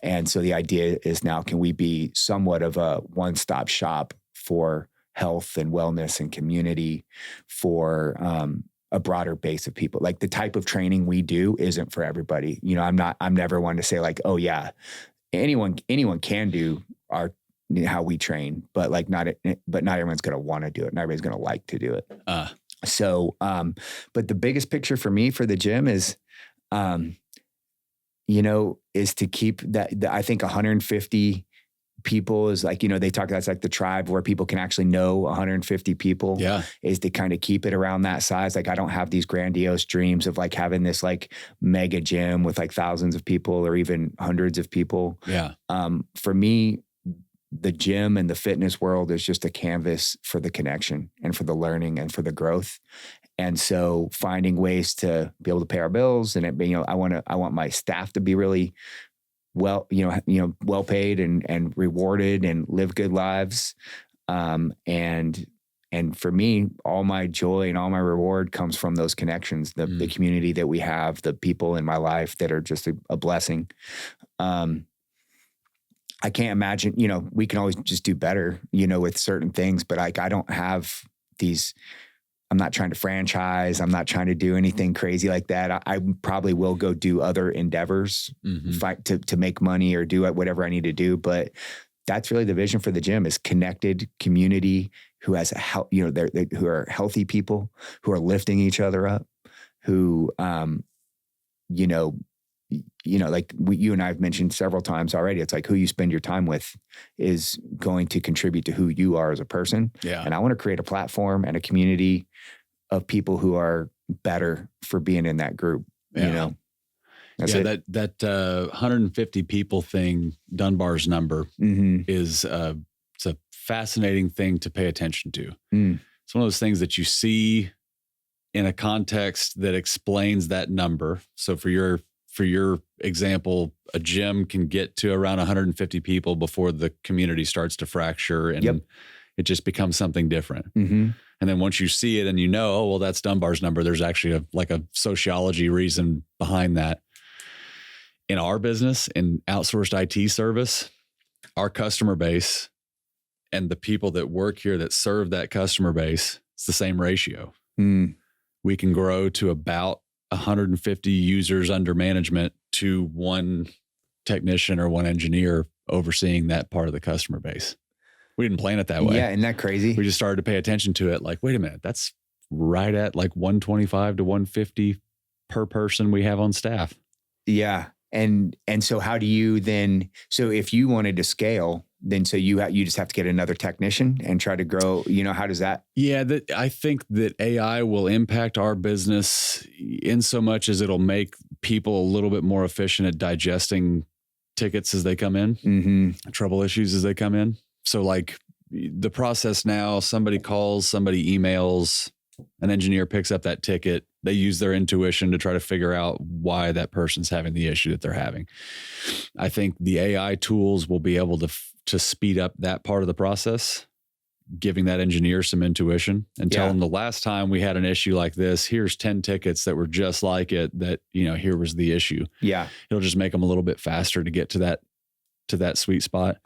[SPEAKER 2] And so the idea is now, can we be somewhat of a one-stop shop for health and wellness and community for a broader base of people? Like the type of training we do isn't for everybody. You know, I'm never one to say like, oh yeah, anyone can do how we train, but not everyone's going to want to do it. Not everybody's going to like to do it. But the biggest picture for me for the gym is, is to keep that I think 150 people is like, they talk, that's like the tribe where people can actually know 150 people.
[SPEAKER 1] Yeah.
[SPEAKER 2] Is to kind of keep it around that size. Like I don't have these grandiose dreams of like having this like mega gym with like thousands of people or even hundreds of people.
[SPEAKER 1] Yeah.
[SPEAKER 2] For me, the gym and the fitness world is just a canvas for the connection and for the learning and for the growth. And so finding ways to be able to pay our bills and I want my staff to be really well paid and rewarded and live good lives. And for me, all my joy and all my reward comes from those connections, the community that we have, the people in my life that are just a blessing. I can't imagine, we can always just do better, with certain things, but I don't have these, I'm not trying to franchise. I'm not trying to do anything crazy like that. I probably will go do other endeavors, fight to make money or do whatever I need to do. But that's really the vision for the gym is connected community who has who are healthy people, who are lifting each other up, who, like you and I have mentioned several times already, it's like who you spend your time with is going to contribute to who you are as a person.
[SPEAKER 1] Yeah.
[SPEAKER 2] And I want to create a platform and a community of people who are better for being in that group. That's it.
[SPEAKER 1] That 150 people thing, Dunbar's number is it's a fascinating thing to pay attention to. It's one of those things that you see in a context that explains that number. So for your example, a gym can get to around 150 people before the community starts to fracture and it just becomes something different. And then once you see it and oh, well, that's Dunbar's number, there's actually a sociology reason behind that. In our business, in outsourced IT service, our customer base and the people that work here that serve that customer base, it's the same ratio. We can grow to about 150 users under management to one technician or one engineer overseeing that part of the customer base. We didn't plan it that way.
[SPEAKER 2] Yeah. Isn't that crazy?
[SPEAKER 1] We just started to pay attention to it. Like, wait a minute, that's right at like 125 to 150 per person we have on staff.
[SPEAKER 2] Yeah. And so how do you then, so if you wanted to scale, then so you just have to get another technician and try to grow, how does that?
[SPEAKER 1] Yeah, I think that AI will impact our business in so much as it'll make people a little bit more efficient at digesting tickets as they come in, trouble issues as they come in. So like the process now, somebody calls, somebody emails, an engineer picks up that ticket. They use their intuition to try to figure out why that person's having the issue that they're having. I think the AI tools will be able to speed up that part of the process, giving that engineer some intuition and tell them the last time we had an issue like this, here's 10 tickets that were just like it, that, here was the issue.
[SPEAKER 2] Yeah.
[SPEAKER 1] It'll just make them a little bit faster to get to that sweet spot.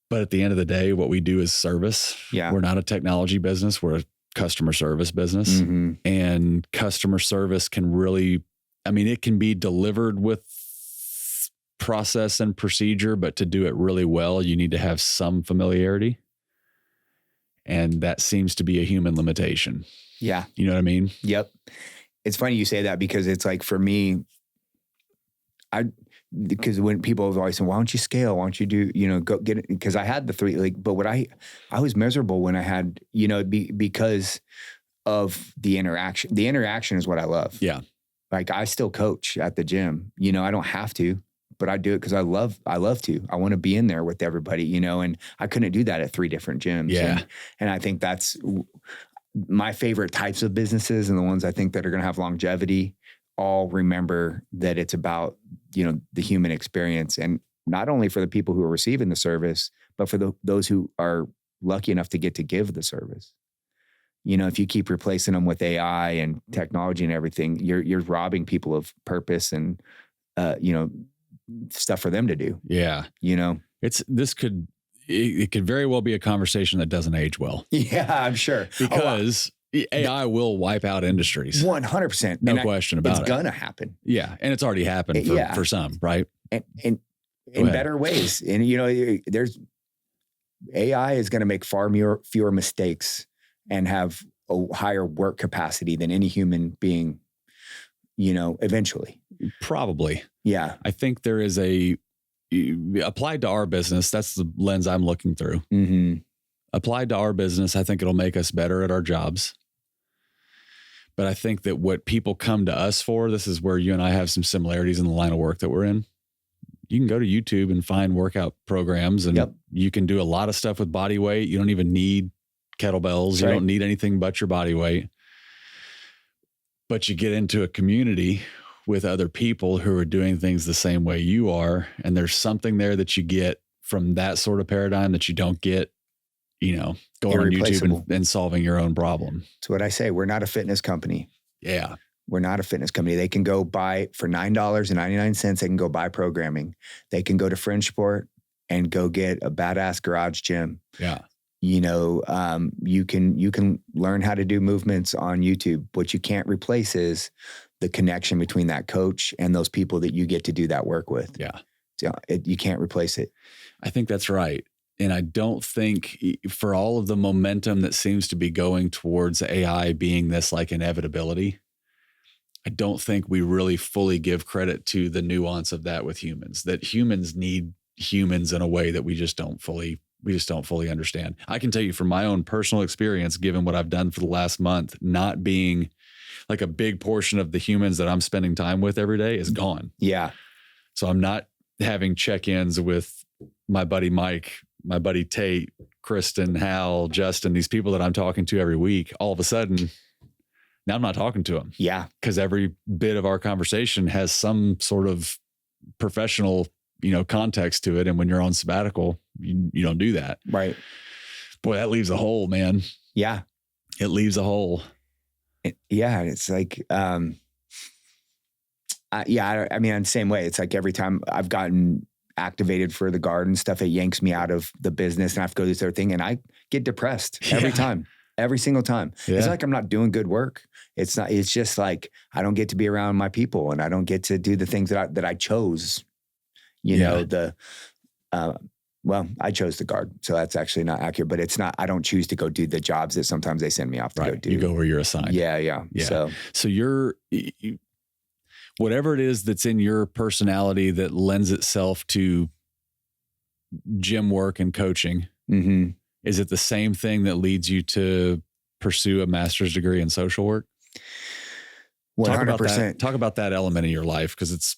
[SPEAKER 1] But at the end of the day, what we do is service.
[SPEAKER 2] Yeah.
[SPEAKER 1] We're not a technology business. We're a customer service business. And customer service can really, it can be delivered with process and procedure, but to do it really well, you need to have some familiarity. And that seems to be a human limitation.
[SPEAKER 2] Yeah.
[SPEAKER 1] You know what I mean?
[SPEAKER 2] Yep. It's funny you say that because it's like, for me, because when people have always said, why don't you scale? Why don't you do, go get it? Because I had the three, but I was miserable when I had, because of the interaction. The interaction is what I love.
[SPEAKER 1] Yeah.
[SPEAKER 2] Like I still coach at the gym, I don't have to, but I do it because I love to. I want to be in there with everybody, and I couldn't do that at 3 different gyms.
[SPEAKER 1] Yeah.
[SPEAKER 2] And I think that's my favorite types of businesses, and the ones I think that are going to have longevity all remember that it's about, the human experience, and not only for the people who are receiving the service, but for those who are lucky enough to get to give the service. If you keep replacing them with AI and technology and everything, you're robbing people of purpose and, stuff for them to do.
[SPEAKER 1] Yeah. It could very well be a conversation that doesn't age well.
[SPEAKER 2] Yeah, I'm sure.
[SPEAKER 1] Because AI will wipe out industries.
[SPEAKER 2] 100%.
[SPEAKER 1] No question about it.
[SPEAKER 2] It's going to happen.
[SPEAKER 1] Yeah. And it's already happened for some, right?
[SPEAKER 2] And in better ways. And, there's AI is going to make far fewer mistakes and have a higher work capacity than any human being, eventually.
[SPEAKER 1] Probably.
[SPEAKER 2] Yeah.
[SPEAKER 1] I think there is applied to our business. That's the lens I'm looking through.
[SPEAKER 2] Mm-hmm.
[SPEAKER 1] Applied to our business, I think it'll make us better at our jobs. But I think that what people come to us for, this is where you and I have some similarities in the line of work that we're in. You can go to YouTube and find workout programs, and you can do a lot of stuff with body weight. You don't even need kettlebells. You don't need anything but your body weight. But you get into a community with other people who are doing things the same way you are. And there's something there that you get from that sort of paradigm that you don't get, going on YouTube and solving your own problem.
[SPEAKER 2] That's what I say. We're not a fitness company.
[SPEAKER 1] Yeah.
[SPEAKER 2] We're not a fitness company. They can go buy for $9.99. They can go buy programming. They can go to Fringe Sport and go get a badass garage gym.
[SPEAKER 1] Yeah.
[SPEAKER 2] You can learn how to do movements on YouTube. What you can't replace is the connection between that coach and those people that you get to do that work with.
[SPEAKER 1] Yeah.
[SPEAKER 2] So you can't replace it.
[SPEAKER 1] I think that's right. And I don't think, for all of the momentum that seems to be going towards AI being this like inevitability, I don't think we really fully give credit to the nuance of that with humans, that humans need humans in a way that we just don't fully understand. I can tell you from my own personal experience, given what I've done for the last month, not being like a big portion of the humans that I'm spending time with every day is gone.
[SPEAKER 2] Yeah.
[SPEAKER 1] So I'm not having check-ins with my buddy Mike, my buddy Tate, Kristen, Hal, Justin, these people that I'm talking to every week. All of a sudden, now I'm not talking to them.
[SPEAKER 2] Yeah.
[SPEAKER 1] Because every bit of our conversation has some sort of professional, context to it. And when you're on sabbatical, you don't do that.
[SPEAKER 2] Right.
[SPEAKER 1] Boy, that leaves a hole, man.
[SPEAKER 2] Yeah.
[SPEAKER 1] It leaves a hole.
[SPEAKER 2] It's like, I mean, on the same way, it's like every time I've gotten activated for the garden stuff, it yanks me out of the business and I have to go do this other thing. And I get depressed every time, every single time. Yeah. It's like, I'm not doing good work. It's just like, I don't get to be around my people and I don't get to do the things that I chose, I chose the guard. So that's actually not accurate, but it's not, I don't choose to go do the jobs that sometimes they send me off to go do.
[SPEAKER 1] You go where you're assigned.
[SPEAKER 2] Yeah.
[SPEAKER 1] So you're, whatever it is that's in your personality that lends itself to gym work and coaching,
[SPEAKER 2] mm-hmm.
[SPEAKER 1] Is it the same thing that leads you to pursue a master's degree in social work?
[SPEAKER 2] 100%.
[SPEAKER 1] Talk about that element of your life. Cause it's,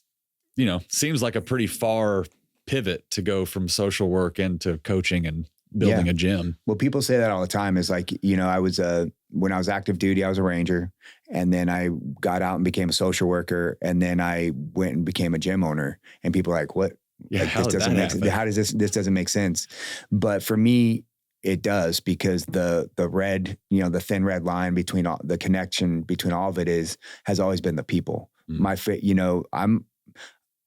[SPEAKER 1] seems like a pretty far pivot to go from social work into coaching and building a gym.
[SPEAKER 2] Well, people say that all the time is like, when I was active duty, I was a Ranger, and then I got out and became a social worker. And then I went and became a gym owner, and people are like, what?
[SPEAKER 1] Yeah.
[SPEAKER 2] Like, this doesn't make sense. But for me, it does, because the red, the thin red line between the connection between all of it has always been the people.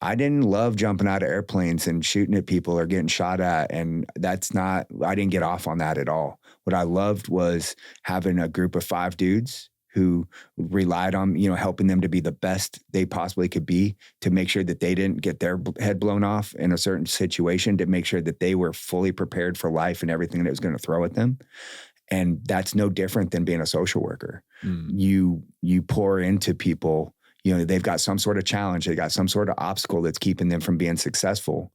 [SPEAKER 2] I didn't love jumping out of airplanes and shooting at people or getting shot at. And I didn't get off on that at all. What I loved was having a group of 5 dudes who relied on, helping them to be the best they possibly could be, to make sure that they didn't get their head blown off in a certain situation, to make sure that they were fully prepared for life and everything that it was going to throw at them. And that's no different than being a social worker. You pour into people. They've got some sort of challenge. They got some sort of obstacle that's keeping them from being successful.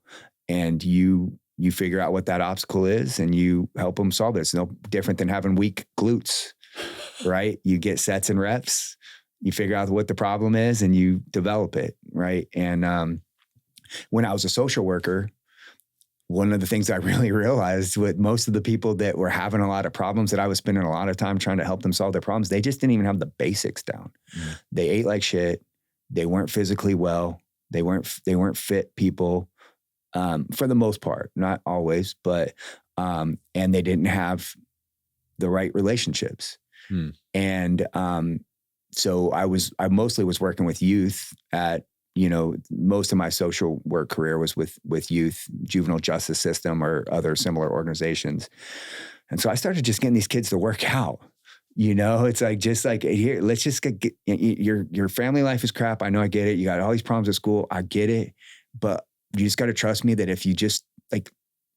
[SPEAKER 2] And you figure out what that obstacle is and you help them solve it. It's no different than having weak glutes, right? You get sets and reps, you figure out what the problem is and you develop it, right? And when I was a social worker, one of the things I really realized with most of the people that were having a lot of problems that I was spending a lot of time trying to help them solve their problems, they just didn't even have the basics down. They ate like shit. They weren't physically well. They weren't fit people, for the most part, not always, but, and they didn't have the right relationships. And, so I mostly was working with youth at, most of my social work career was with youth, juvenile justice system or other similar organizations. And so I started just getting these kids to work out. It's like, just like, here, let's just get your family life is crap. I know, I get it. You got all these problems at school. I get it. But you just got to trust me that if you just like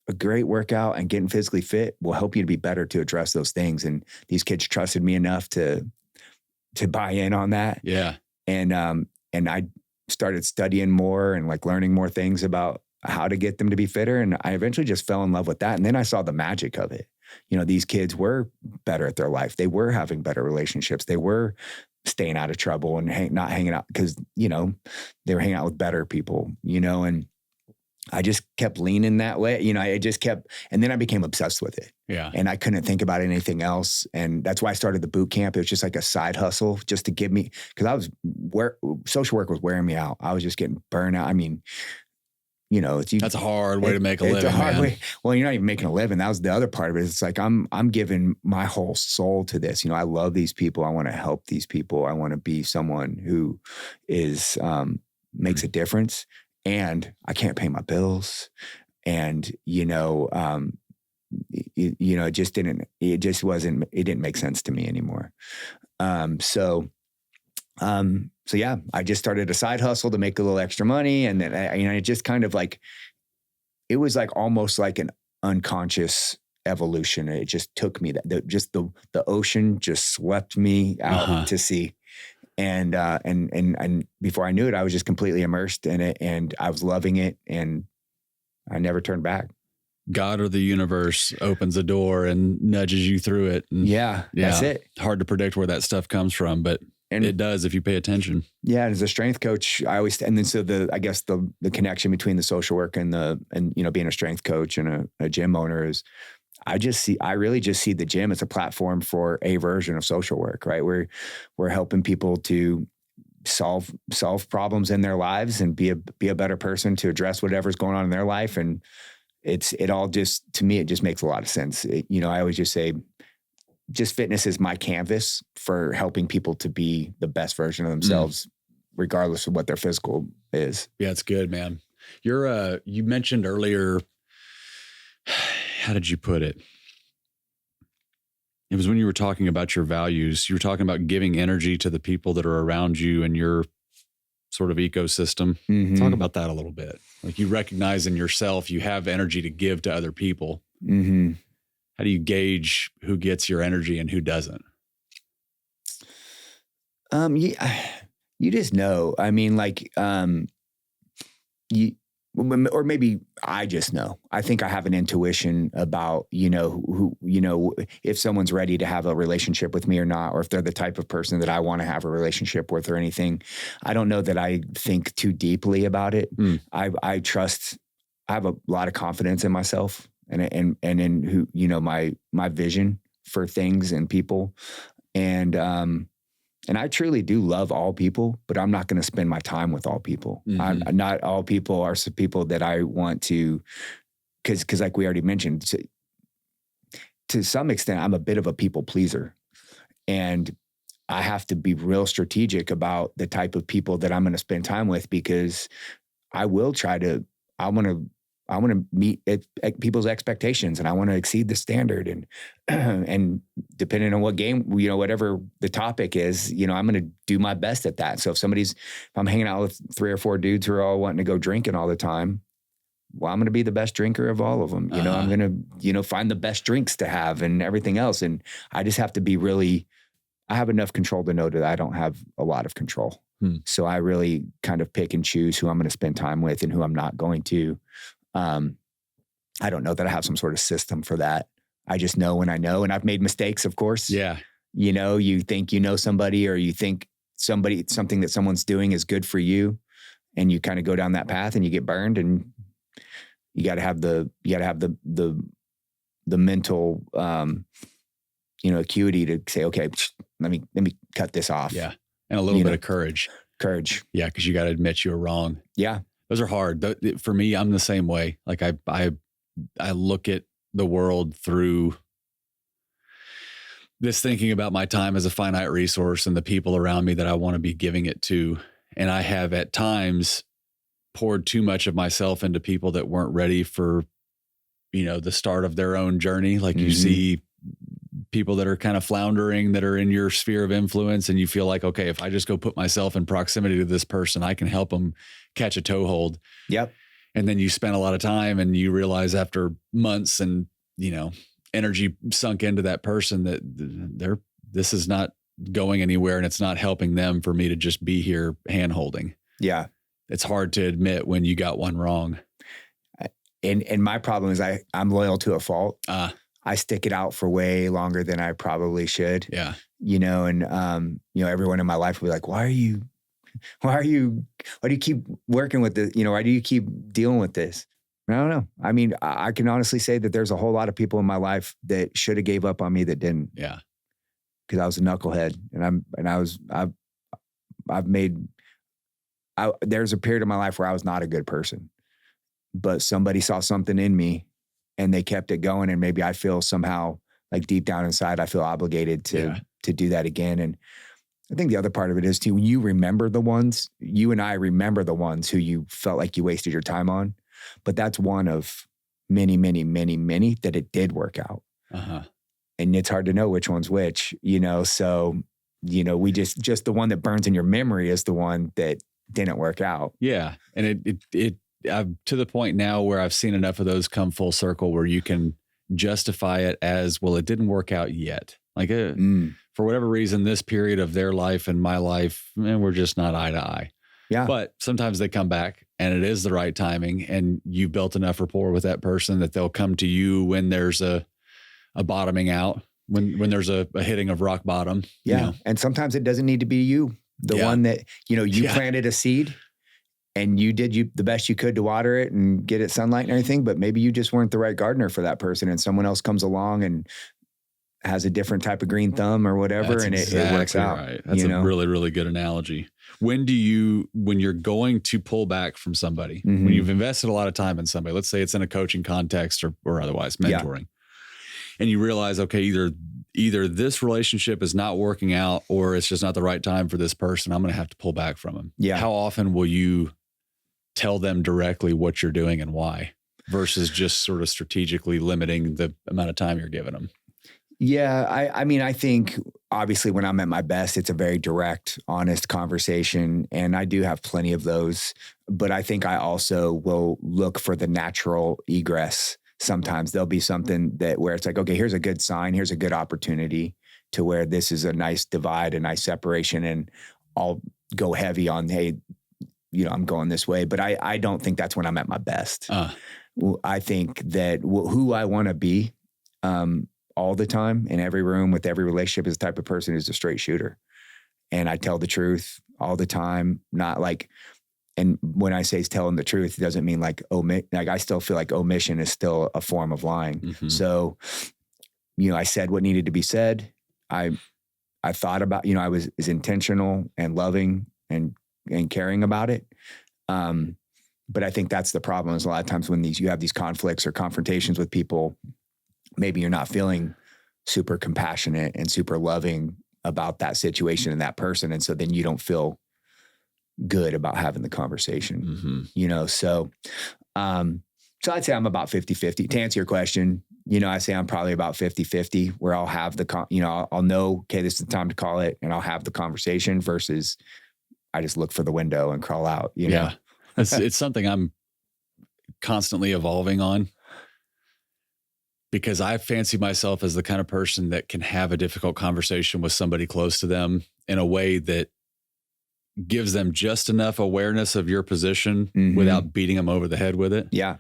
[SPEAKER 2] a great workout and getting physically fit will help you to be better to address those things. And these kids trusted me enough to buy in on that.
[SPEAKER 1] Yeah.
[SPEAKER 2] And I started studying more and like learning more things about how to get them to be fitter. And I eventually just fell in love with that. And then I saw the magic of it. These kids were better at their life. They were having better relationships. They were staying out of trouble and not hanging out because, they were hanging out with better people, and I just kept leaning that way. I just kept, and then I became obsessed with it.
[SPEAKER 1] Yeah.
[SPEAKER 2] And I couldn't think about anything else. And that's why I started the boot camp. It was just like a side hustle just to give me, because social work was wearing me out. I was just getting burnt out. I mean,
[SPEAKER 1] that's a hard way to make a living.
[SPEAKER 2] It's a hard way. Well, you're not even making a living. That was the other part of it. It's like, I'm giving my whole soul to this. I love these people. I want to help these people. I want to be someone who is, makes a difference. And I can't pay my bills. And, it just didn't make sense to me anymore. So yeah, I just started a side hustle to make a little extra money. And then, it just kind of like, it was like almost like an unconscious evolution. It just took me the ocean just swept me out to sea. And before I knew it, I was just completely immersed in it and I was loving it and I never turned back.
[SPEAKER 1] God or the universe opens a door and nudges you through it. And
[SPEAKER 2] that's it.
[SPEAKER 1] Hard to predict where that stuff comes from, but it does if you pay attention. Yeah.
[SPEAKER 2] As a strength coach, I guess the connection between the social work and being a strength coach and a gym owner is I really just see the gym as a platform for a version of social work, right? We're helping people to solve problems in their lives and be a better person to address whatever's going on in their life. And to me, it just makes a lot of sense. I always just say, just fitness is my canvas for helping people to be the best version of themselves, regardless of what their physical is.
[SPEAKER 1] Yeah, it's good, man. You mentioned earlier, how did you put it? It was when you were talking about your values, you were talking about giving energy to the people that are around you and your sort of ecosystem. Mm-hmm. Talk about that a little bit. Like, you recognize in yourself, you have energy to give to other people. Mm-hmm. How do you gauge who gets your energy and who doesn't?
[SPEAKER 2] You just know. I mean, like, or maybe I just know. I think I have an intuition about, who, if someone's ready to have a relationship with me or not, or if they're the type of person that I want to have a relationship with or anything. I don't know that I think too deeply about it. I trust, I have a lot of confidence in myself and in who, my vision for things and people. And I truly do love all people, but I'm not going to spend my time with all people. Mm-hmm. Not all people are people that I want to, because like we already mentioned, to some extent, I'm a bit of a people pleaser. And I have to be real strategic about the type of people that I'm going to spend time with, because I want to meet people's expectations, and I want to exceed the standard. And depending on what game, whatever the topic is, I'm going to do my best at that. So if I'm hanging out with 3 or 4 dudes who are all wanting to go drinking all the time, well, I'm going to be the best drinker of all of them. I'm going to, find the best drinks to have and everything else. And I just have to be I have enough control to know that I don't have a lot of control. So I really kind of pick and choose who I'm going to spend time with and who I'm not going to. I don't know that I have some sort of system for that. I just know when I know, and I've made mistakes, of course.
[SPEAKER 1] Yeah.
[SPEAKER 2] You think somebody, or you think something that someone's doing is good for you. and you kind of go down that path and you get burned, and you got to have the mental, acuity to say, okay, let me cut this off.
[SPEAKER 1] Yeah. And a little bit of courage.
[SPEAKER 2] Yeah.
[SPEAKER 1] Cause you got to admit you were wrong.
[SPEAKER 2] Yeah.
[SPEAKER 1] Those are hard. For me, I'm the same way. Like I look at the world through this thinking about my time as a finite resource and the people around me that I want to be giving it to. And I have at times poured too much of myself into people that weren't ready for, the start of their own journey. Like you see people that are kind of floundering, that are in your sphere of influence, and you feel like, okay, if I just go put myself in proximity to this person, I can help them catch a toehold.
[SPEAKER 2] Yep.
[SPEAKER 1] And then you spend a lot of time and you realize after months and, energy sunk into that person that this is not going anywhere and it's not helping them for me to just be here hand holding.
[SPEAKER 2] Yeah.
[SPEAKER 1] It's hard to admit when you got one wrong.
[SPEAKER 2] And my problem is I'm loyal to a fault. I stick it out for way longer than I probably should.
[SPEAKER 1] Yeah.
[SPEAKER 2] And everyone in my life will be like, why do you keep working with this? Why do you keep dealing with this? I don't know. I mean, I can honestly say that there's a whole lot of people in my life that should have gave up on me that didn't.
[SPEAKER 1] Yeah.
[SPEAKER 2] Because I was a knucklehead, there's a period of my life where I was not a good person, but somebody saw something in me and they kept it going. And maybe I feel somehow like deep down inside, I feel obligated to do that again. And I think the other part of it is too, when you remember you and I remember the ones who you felt like you wasted your time on, but that's one of many, many, many, many that it did work out.
[SPEAKER 1] Uh-huh.
[SPEAKER 2] And it's hard to know which one's which, so, we just the one that burns in your memory is the one that didn't work out.
[SPEAKER 1] Yeah. And I'm to the point now where I've seen enough of those come full circle where you can justify it as, well, it didn't work out yet. Like for whatever reason, this period of their life and my life, we're just not eye to eye.
[SPEAKER 2] Yeah.
[SPEAKER 1] But sometimes they come back and it is the right timing and you've built enough rapport with that person that they'll come to you when there's a bottoming out, when there's a hitting of rock bottom.
[SPEAKER 2] Yeah. And sometimes it doesn't need to be you, the one that, you planted a seed and you did the best you could to water it and get it sunlight and everything, but maybe you just weren't the right gardener for that person and someone else comes along and has a different type of green thumb or whatever.
[SPEAKER 1] That's
[SPEAKER 2] and
[SPEAKER 1] exactly
[SPEAKER 2] it works out.
[SPEAKER 1] Right. That's a really, really good analogy. When you're going to pull back from somebody, when you've invested a lot of time in somebody, let's say it's in a coaching context or otherwise mentoring, and you realize, okay, either this relationship is not working out or it's just not the right time for this person, I'm going to have to pull back from them.
[SPEAKER 2] Yeah.
[SPEAKER 1] How often will you tell them directly what you're doing and why versus just sort of strategically limiting the amount of time you're giving them?
[SPEAKER 2] Yeah. I mean, I think obviously when I'm at my best, it's a very direct, honest conversation. And I do have plenty of those, but I think I also will look for the natural egress. Sometimes there'll be something where it's like, okay, here's a good sign. Here's a good opportunity to where this is a nice divide, a nice separation. And I'll go heavy on, hey, I'm going this way, but I don't think that's when I'm at my best. I think that who I want to be, all the time in every room with every relationship is the type of person who's a straight shooter. And I tell the truth all the time, not like, and when I say telling the truth, it doesn't mean like I still feel like omission is still a form of lying. Mm-hmm. So, I said what needed to be said. I thought about, I was intentional and loving and caring about it. But I think that's the problem is a lot of times when you have these conflicts or confrontations with people, maybe you're not feeling super compassionate and super loving about that situation and that person. And so then you don't feel good about having the conversation, So I'd say I'm about 50-50 to answer your question. I say I'm probably about 50-50 where I'll have I'll know, okay, this is the time to call it and I'll have the conversation versus I just look for the window and crawl out, know?
[SPEAKER 1] It's something I'm constantly evolving on. Because I fancy myself as the kind of person that can have a difficult conversation with somebody close to them in a way that gives them just enough awareness of your position without beating them over the head with it.
[SPEAKER 2] Yeah.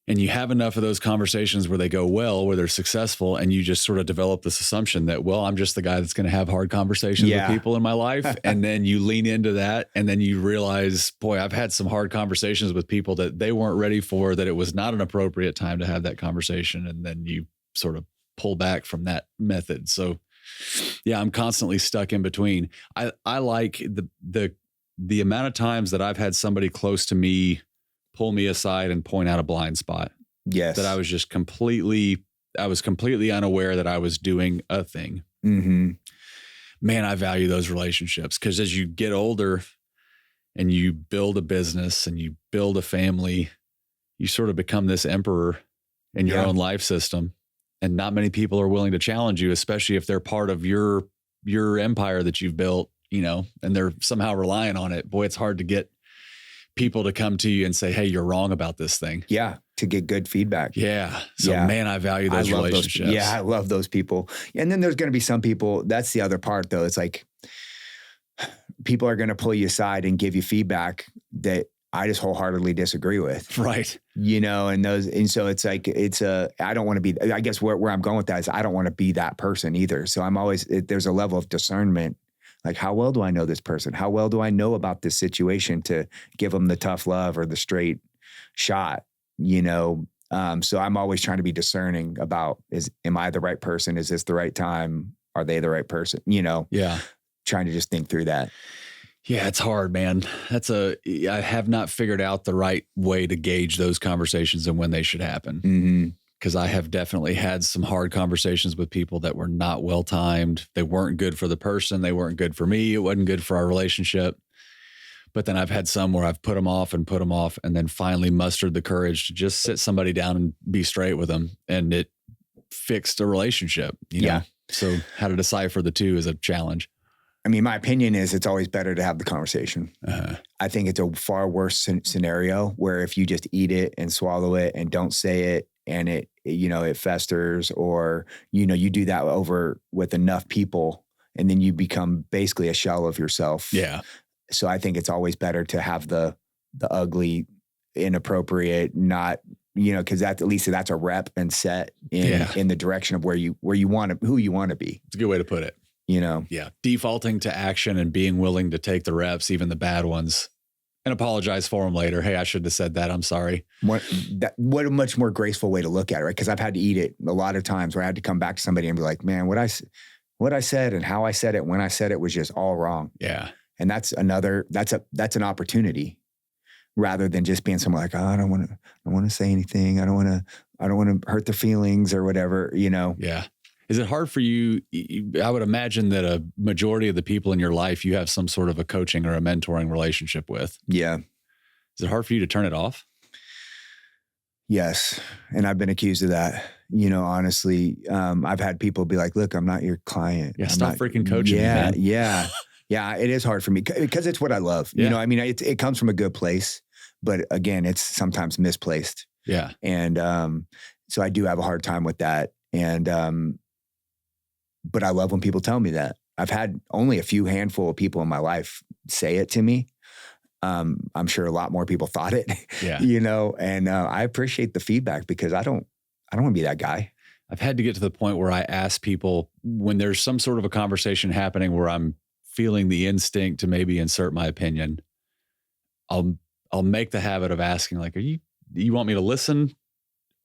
[SPEAKER 1] And you have enough of those conversations where they go well, where they're successful, and you just sort of develop this assumption that, well, I'm just the guy that's going to have hard conversations with people in my life. And then you lean into that, and then you realize, boy, I've had some hard conversations with people that they weren't ready for, that it was not an appropriate time to have that conversation. And then you sort of pull back from that method. So yeah, I'm constantly stuck in between. I like the amount of times that I've had somebody close to me pull me aside and point out a blind spot.
[SPEAKER 2] Yes.
[SPEAKER 1] That I was just completely unaware that I was doing a thing.
[SPEAKER 2] Mm-hmm.
[SPEAKER 1] Man, I value those relationships, because as you get older and you build a business and you build a family, you sort of become this emperor in your own life system. And not many people are willing to challenge you, especially if they're part of your empire that you've built, and they're somehow relying on it. Boy, it's hard to get people to come to you and say, hey, you're wrong about this thing.
[SPEAKER 2] Yeah. To get good feedback.
[SPEAKER 1] Yeah. So man, I value those relationships.
[SPEAKER 2] I love those people. And then there's going to be some people, that's the other part though. It's like, people are going to pull you aside and give you feedback that I just wholeheartedly disagree with.
[SPEAKER 1] Right.
[SPEAKER 2] And so it's like, I don't want to be, I guess where I'm going with that is I don't want to be that person either. So I'm always, there's a level of discernment. Like, how well do I know this person? How well do I know about this situation to give them the tough love or the straight shot? So I'm always trying to be discerning about, am I the right person? Is this the right time? Are they the right person?
[SPEAKER 1] Yeah.
[SPEAKER 2] Trying to just think through that.
[SPEAKER 1] Yeah, it's hard, man. I have not figured out the right way to gauge those conversations and when they should happen.
[SPEAKER 2] Mm-hmm.
[SPEAKER 1] Because I have definitely had some hard conversations with people that were not well timed. They weren't good for the person. They weren't good for me. It wasn't good for our relationship. But then I've had some where I've put them off, and then finally mustered the courage to just sit somebody down and be straight with them. And it fixed a relationship,
[SPEAKER 2] Yeah.
[SPEAKER 1] So how to decipher the two is a challenge.
[SPEAKER 2] I mean, my opinion is it's always better to have the conversation.
[SPEAKER 1] Uh-huh.
[SPEAKER 2] I think it's a far worse scenario where if you just eat it and swallow it and don't say it, and it festers, or, you do that over with enough people, and then you become basically a shell of yourself.
[SPEAKER 1] Yeah.
[SPEAKER 2] So I think it's always better to have the ugly, inappropriate, not, cause at least that's a rep and set in the direction of who you want to be.
[SPEAKER 1] It's a good way to put it. Yeah. Defaulting to action and being willing to take the reps, even the bad ones, and apologize for them later. Hey, I shouldn't have said that. I'm sorry.
[SPEAKER 2] What a much more graceful way to look at it, right? Because I've had to eat it a lot of times where I had to come back to somebody and be like, man, what I said and how I said it, when I said it was just all wrong.
[SPEAKER 1] Yeah.
[SPEAKER 2] And that's an opportunity, rather than just being someone like, oh, I don't want to say anything. I don't want to hurt their feelings or whatever,
[SPEAKER 1] Yeah. Is it hard for you? I would imagine that a majority of the people in your life, you have some sort of a coaching or a mentoring relationship with.
[SPEAKER 2] Yeah.
[SPEAKER 1] Is it hard for you to turn it off?
[SPEAKER 2] Yes. And I've been accused of that. Honestly, I've had people be like, look, I'm not your client.
[SPEAKER 1] Yeah. Stop freaking coaching me, man.
[SPEAKER 2] Yeah. Yeah. It is hard for me because it's what I love.
[SPEAKER 1] Yeah.
[SPEAKER 2] It comes from a good place, but again, it's sometimes misplaced.
[SPEAKER 1] Yeah.
[SPEAKER 2] And so I do have a hard time with that. And but I love when people tell me that. I've had only a handful of people in my life say it to me. I'm sure a lot more people thought it, and I appreciate the feedback, because I don't want to be that guy.
[SPEAKER 1] I've had to get to the point where I ask people, when there's some sort of a conversation happening where I'm feeling the instinct to maybe insert my opinion, I'll make the habit of asking, like, you want me to listen?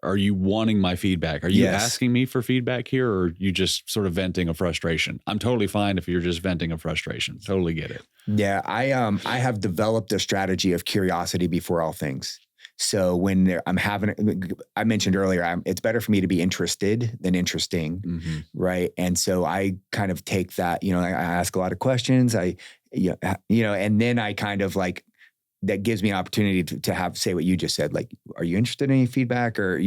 [SPEAKER 1] Are you wanting my feedback? Are you asking me for feedback here, or are you just sort of venting a frustration? I'm totally fine if you're just venting a frustration. Totally get it.
[SPEAKER 2] Yeah. I have developed a strategy of curiosity before all things. So when I mentioned earlier, it's better for me to be interested than interesting.
[SPEAKER 1] Mm-hmm.
[SPEAKER 2] Right. And so I kind of take that, I ask a lot of questions. And then I kind of like, that gives me an opportunity to say what you just said. Like, are you interested in any feedback, or,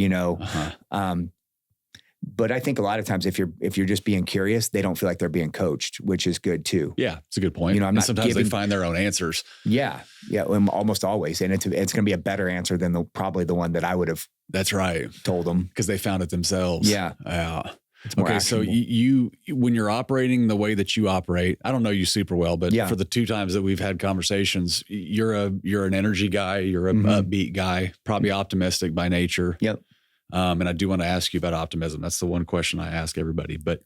[SPEAKER 2] but I think a lot of times if you're just being curious, they don't feel like they're being coached, which is good too.
[SPEAKER 1] Yeah. It's a good point.
[SPEAKER 2] I'm not
[SPEAKER 1] sometimes they find their own answers.
[SPEAKER 2] Yeah. Yeah. Almost always. And it's going to be a better answer than probably the one that I would have.
[SPEAKER 1] That's right.
[SPEAKER 2] Told them.
[SPEAKER 1] Because they found it themselves.
[SPEAKER 2] Yeah.
[SPEAKER 1] Yeah.
[SPEAKER 2] It's more
[SPEAKER 1] okay. So
[SPEAKER 2] actionable.
[SPEAKER 1] you, when you're operating the way that you operate, I don't know you super well, but
[SPEAKER 2] Yeah.
[SPEAKER 1] for the 2 times that we've had conversations, you're an energy guy, you're a
[SPEAKER 2] Mhm.
[SPEAKER 1] upbeat guy, probably optimistic by nature.
[SPEAKER 2] Yep.
[SPEAKER 1] And I do want to ask you about optimism. That's the one question I ask everybody, but,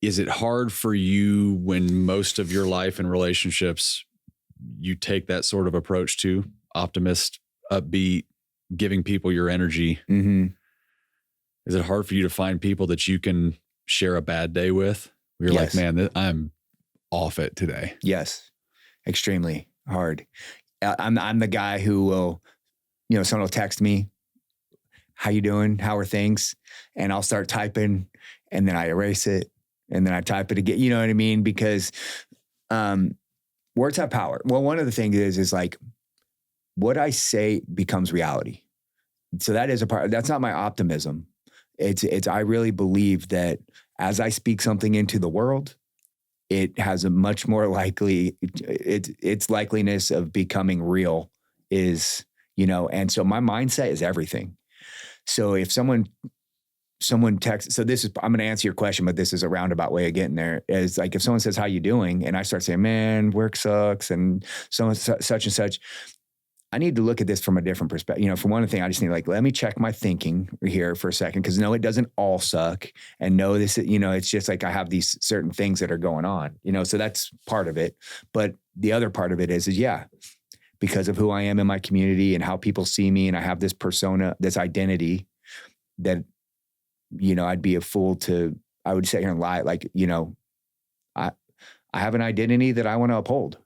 [SPEAKER 1] is it hard for you when most of your life and relationships, you take that sort of approach to optimist, upbeat, giving people your energy?
[SPEAKER 2] Mm-hmm.
[SPEAKER 1] Is it hard for you to find people that you can share a bad day with? Where you're
[SPEAKER 2] Yes.
[SPEAKER 1] like, man, I'm off it today.
[SPEAKER 2] Yes. Extremely hard. I'm the guy who will, someone will text me, how you doing? How are things? And I'll start typing and then I erase it and then I type it again. You know what I mean? Because words have power. Well, one of the things is like what I say becomes reality. So that is a part, that's not my optimism. I really believe that as I speak something into the world, it has a much more likely, its likeliness of becoming real is, and so my mindset is everything. So if someone texts, so this is, I'm going to answer your question, but this is a roundabout way of getting there, is like, if someone says, how you doing? And I start saying, man, work sucks. And so such and such, I need to look at this from a different perspective. For one thing, I just need let me check my thinking here for a second. Cause no, it doesn't all suck. And no, this, it's just like, I have these certain things that are going on, so that's part of it. But the other part of it is yeah, because of who I am in my community and how people see me. And I have this persona, this identity that, I'd be a fool I would sit here and lie. Like, I have an identity that I want to uphold.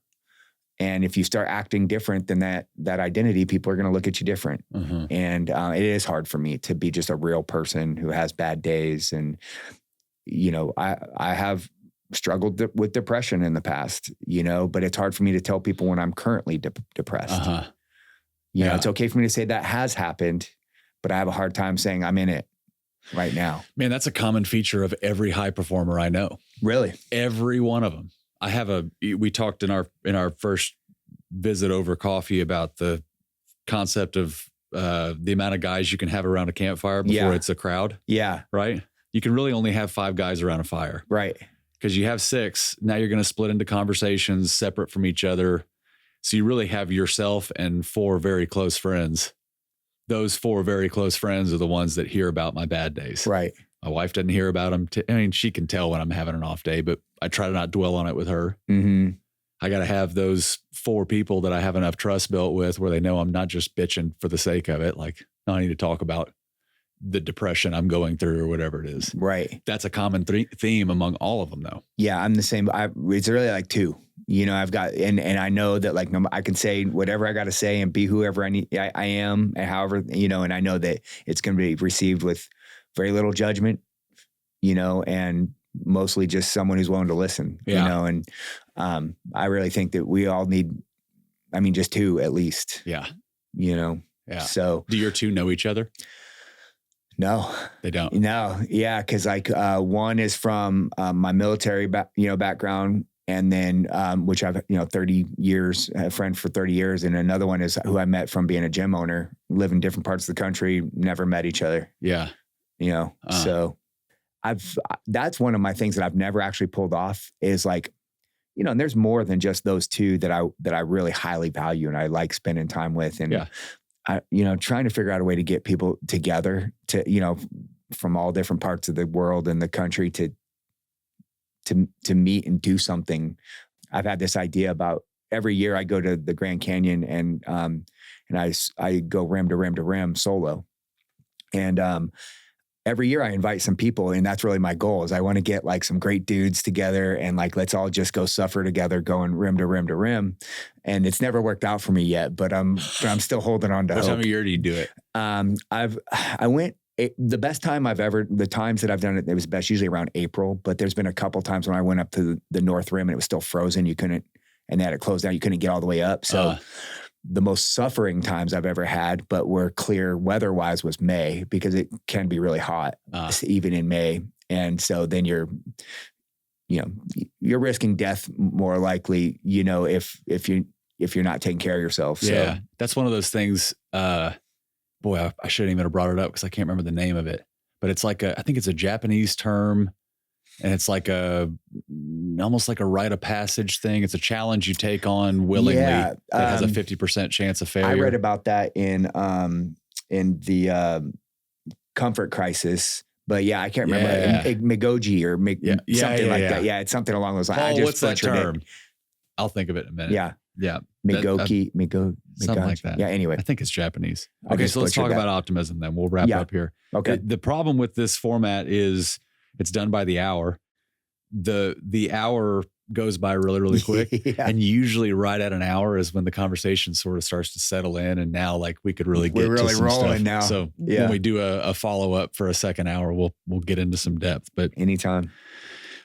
[SPEAKER 2] And if you start acting different than that identity, people are going to look at you different.
[SPEAKER 1] Mm-hmm.
[SPEAKER 2] And it is hard for me to be just a real person who has bad days. And, I have struggled with depression in the past, but it's hard for me to tell people when I'm currently depressed.
[SPEAKER 1] Uh-huh.
[SPEAKER 2] It's okay for me to say that has happened, but I have a hard time saying I'm in it right now.
[SPEAKER 1] Man, that's a common feature of every high performer I know.
[SPEAKER 2] Really?
[SPEAKER 1] Every one of them. We talked in our first visit over coffee about the concept of the amount of guys you can have around a campfire before it's a crowd.
[SPEAKER 2] Yeah.
[SPEAKER 1] Right. You can really only have 5 guys around a fire.
[SPEAKER 2] Right.
[SPEAKER 1] Because you have 6. Now you're going to split into conversations separate from each other. So you really have yourself and 4 very close friends. Those 4 very close friends are the ones that hear about my bad days.
[SPEAKER 2] Right.
[SPEAKER 1] My wife doesn't hear about them. She can tell when I'm having an off day, but I try to not dwell on it with her.
[SPEAKER 2] Mm-hmm.
[SPEAKER 1] I got to have those 4 people that I have enough trust built with where they know I'm not just bitching for the sake of it. Like, no, I need to talk about the depression I'm going through or whatever it is.
[SPEAKER 2] Right.
[SPEAKER 1] That's a common theme among all of them though.
[SPEAKER 2] Yeah. I'm the same. It's really like 2, I've got, and I know that like, I can say whatever I got to say and be whoever I am and however, and I know that it's going to be received with very little judgment, and mostly just someone who's willing to listen, and I really think that we all need, just 2 at least.
[SPEAKER 1] Yeah.
[SPEAKER 2] Yeah. So
[SPEAKER 1] do your 2 know each other?
[SPEAKER 2] No,
[SPEAKER 1] they don't.
[SPEAKER 2] No. Yeah. Cause like, one is from, my military background. And then, which I've, 30 years, a friend for 30 years. And another one is who I met from being a gym owner, live in different parts of the country, never met each other.
[SPEAKER 1] Yeah.
[SPEAKER 2] So that's one of my things that I've never actually pulled off is like, and there's more than just those 2 that I really highly value and I like spending time with. And, trying to figure out a way to get people together to, from all different parts of the world and the country to meet and do something. I've had this idea about every year I go to the Grand Canyon and I go rim to rim to rim solo. And, every year I invite some people and that's really my goal is I want to get like some great dudes together and like, let's all just go suffer together going rim to rim to rim. And it's never worked out for me yet, but I'm still holding on to hope.
[SPEAKER 1] What time of year do you do it?
[SPEAKER 2] The best time the times that I've done it, it was best usually around April, but there's been a couple times when I went up to the North Rim and it was still frozen. And they had it closed down. You couldn't get all the way up. So the most suffering times I've ever had, but were clear weather-wise was May because it can be really hot even in May. And so then you're risking death more likely, if you're not taking care of yourself. So.
[SPEAKER 1] Yeah. That's one of those things. Boy, I shouldn't even have brought it up because I can't remember the name of it, but it's like I think it's a Japanese term, and it's like almost like a rite of passage thing. It's a challenge you take on willingly that has a 50% chance of failure.
[SPEAKER 2] I read about that in the Comfort Crisis. But yeah, I can't remember Migoji or something like that. Yeah, it's something along those lines.
[SPEAKER 1] Paul, what's that term? I'll think of it in a minute.
[SPEAKER 2] Yeah. Migoki,
[SPEAKER 1] something like that.
[SPEAKER 2] Yeah, anyway.
[SPEAKER 1] I think it's Japanese. Okay, so let's talk about optimism then. We'll wrap up here.
[SPEAKER 2] Okay.
[SPEAKER 1] The problem with this format is it's done by the hour. The hour goes by really, really quick. And usually right at an hour is when the conversation sort of starts to settle in. And now like we could really get to some
[SPEAKER 2] rolling
[SPEAKER 1] stuff.
[SPEAKER 2] Now.
[SPEAKER 1] So when we do a follow-up for a second hour, we'll get into some depth. But
[SPEAKER 2] anytime.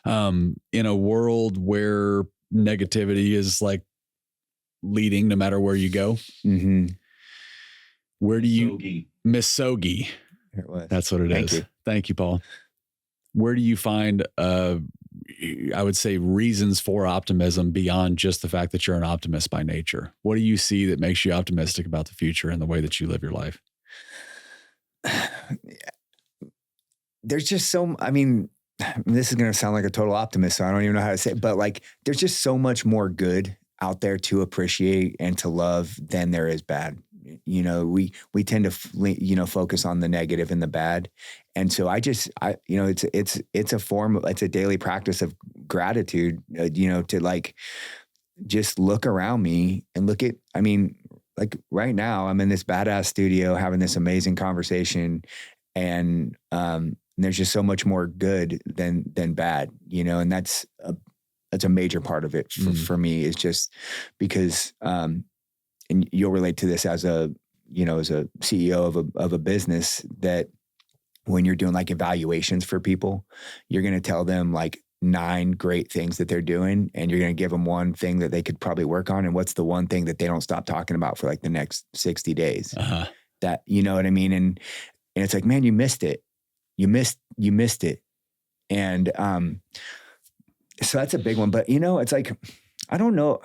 [SPEAKER 1] In a world where negativity is like leading no matter where you go, where do you Miss Sogi? That's what it is. Thank you, Paul. Where do you find I would say reasons for optimism beyond just the fact that you're an optimist by nature? What do you see that makes you optimistic about the future and the way that you live your life?
[SPEAKER 2] There's just this is going to sound like a total optimist, so I don't even know how to say it, but like, there's just so much more good out there to appreciate and to love than there is bad. You know, we tend to, focus on the negative and the bad. And so it's a daily practice of gratitude, to like, just look around me and look at, like right now I'm in this badass studio having this amazing conversation, and there's just so much more good than bad, and that's a major part of it for me, is just because, and you'll relate to this as a CEO of a business, that when you're doing like evaluations for people, you're going to tell them like 9 great things that they're doing, and you're going to give them one thing that they could probably work on. And what's the one thing that they don't stop talking about for like the next 60 days? That, you know what I mean? And it's like, man, you missed it. You missed it. And, so that's a big one, but it's like, I don't know.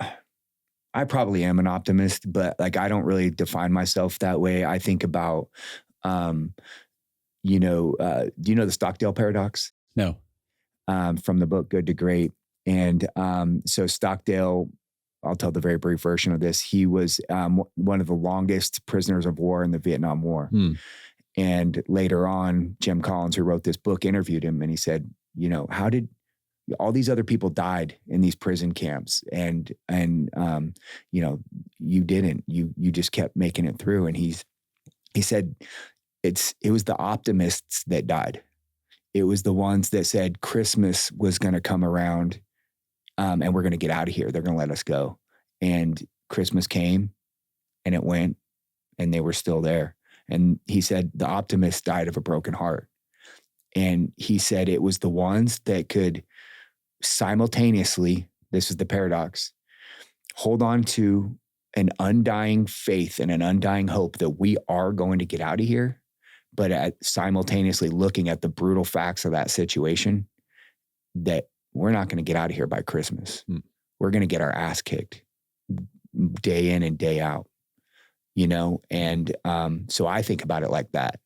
[SPEAKER 2] I probably am an optimist, but like, I don't really define myself that way. I think about, do you know the Stockdale paradox?
[SPEAKER 1] No.
[SPEAKER 2] From the book Good to Great. And so Stockdale, I'll tell the very brief version of this. He was one of the longest prisoners of war in the Vietnam War. And later on, Jim Collins, who wrote this book, interviewed him, and he said, how did all these other people died in these prison camps, and you didn't, you just kept making it through. And he said, it was the optimists that died. It was the ones that said Christmas was going to come around, and we're going to get out of here. They're going to let us go. And Christmas came and it went, and they were still there. And he said the optimists died of a broken heart. And he said it was the ones that could simultaneously, this is the paradox, hold on to an undying faith and an undying hope that we are going to get out of here, but simultaneously looking at the brutal facts of that situation, that we're not going to get out of here by Christmas. We're going to get our ass kicked day in and day out, And so I think about it like that,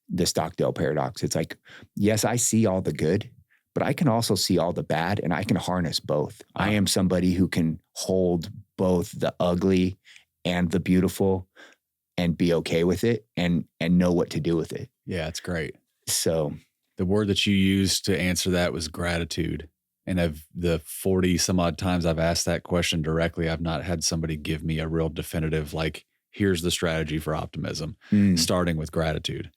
[SPEAKER 2] the Stockdale paradox. It's like, yes, I see all the good, but I can also see all the bad, and I can harness both. I am somebody who can hold both the ugly and the beautiful and be okay with it and know what to do with it.
[SPEAKER 1] Yeah, it's great.
[SPEAKER 2] So
[SPEAKER 1] the word that you used to answer that was gratitude. And of the 40 some odd times I've asked that question directly, I've not had somebody give me a real definitive, like, here's the strategy for optimism, starting with gratitude.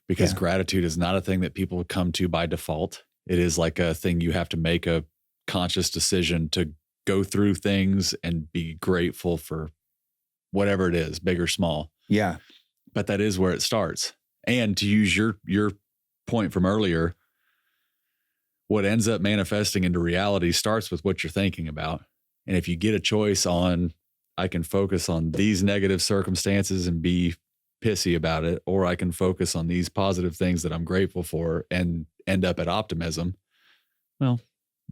[SPEAKER 1] Because gratitude is not a thing that people come to by default. It is like a thing you have to make a conscious decision to go through things and be grateful for whatever it is, big or small.
[SPEAKER 2] Yeah.
[SPEAKER 1] But that is where it starts. And to use your point from earlier, what ends up manifesting into reality starts with what you're thinking about. And if you get a choice on, I can focus on these negative circumstances and be pissy about it, or I can focus on these positive things that I'm grateful for and end up at optimism. Well,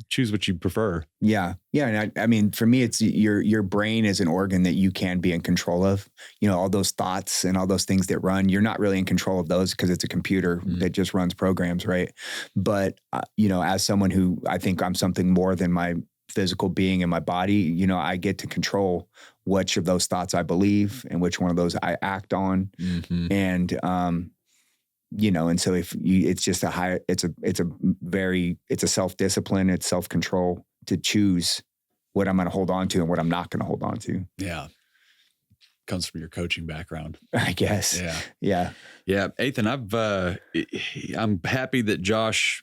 [SPEAKER 1] choose what you prefer.
[SPEAKER 2] Yeah. Yeah. And I mean, for me, it's your brain is an organ that you can be in control of. All those thoughts and all those things that run, you're not really in control of those because it's a computer that just runs programs. Right. But, as someone who I think I'm something more than my physical being and my body, I get to control which of those thoughts I believe and which one of those I act on. And, and so it's just it's a self-discipline, it's self-control to choose what I'm going to hold on to and what I'm not going to hold on to.
[SPEAKER 1] Yeah. Comes from your coaching background,
[SPEAKER 2] I guess. Yeah.
[SPEAKER 1] Athan, I'm happy that Josh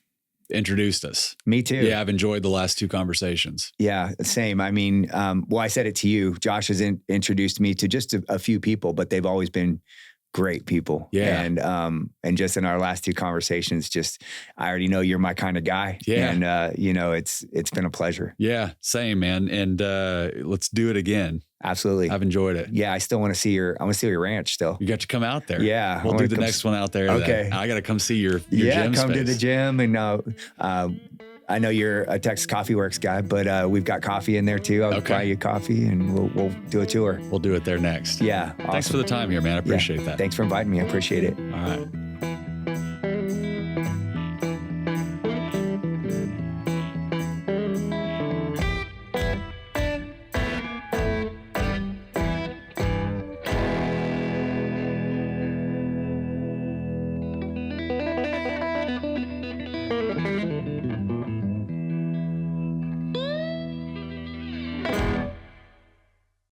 [SPEAKER 1] introduced us.
[SPEAKER 2] Me too.
[SPEAKER 1] Yeah. I've enjoyed the last 2 conversations.
[SPEAKER 2] Yeah. Same. I mean, I said it to you, Josh has introduced me to just a few people, but they've always been great people.
[SPEAKER 1] Yeah.
[SPEAKER 2] And just in our last 2 conversations, I already know you're my kind of guy.
[SPEAKER 1] Yeah.
[SPEAKER 2] And, it's been a pleasure.
[SPEAKER 1] Yeah. Same, man. And, let's do it again.
[SPEAKER 2] Absolutely.
[SPEAKER 1] I've enjoyed it.
[SPEAKER 2] Yeah. I want to see your ranch still.
[SPEAKER 1] You got to come out there.
[SPEAKER 2] Yeah.
[SPEAKER 1] We'll do the next one out there.
[SPEAKER 2] Okay.
[SPEAKER 1] I got to come see your gym
[SPEAKER 2] come
[SPEAKER 1] space.
[SPEAKER 2] to the gym. And, I know you're a Texas Coffee Works guy, but we've got coffee in there too. I'll buy you coffee and we'll do a tour.
[SPEAKER 1] We'll do it there next.
[SPEAKER 2] Yeah. Awesome.
[SPEAKER 1] Thanks for the time here, man. I appreciate that.
[SPEAKER 2] Thanks for inviting me. I appreciate it.
[SPEAKER 1] All right.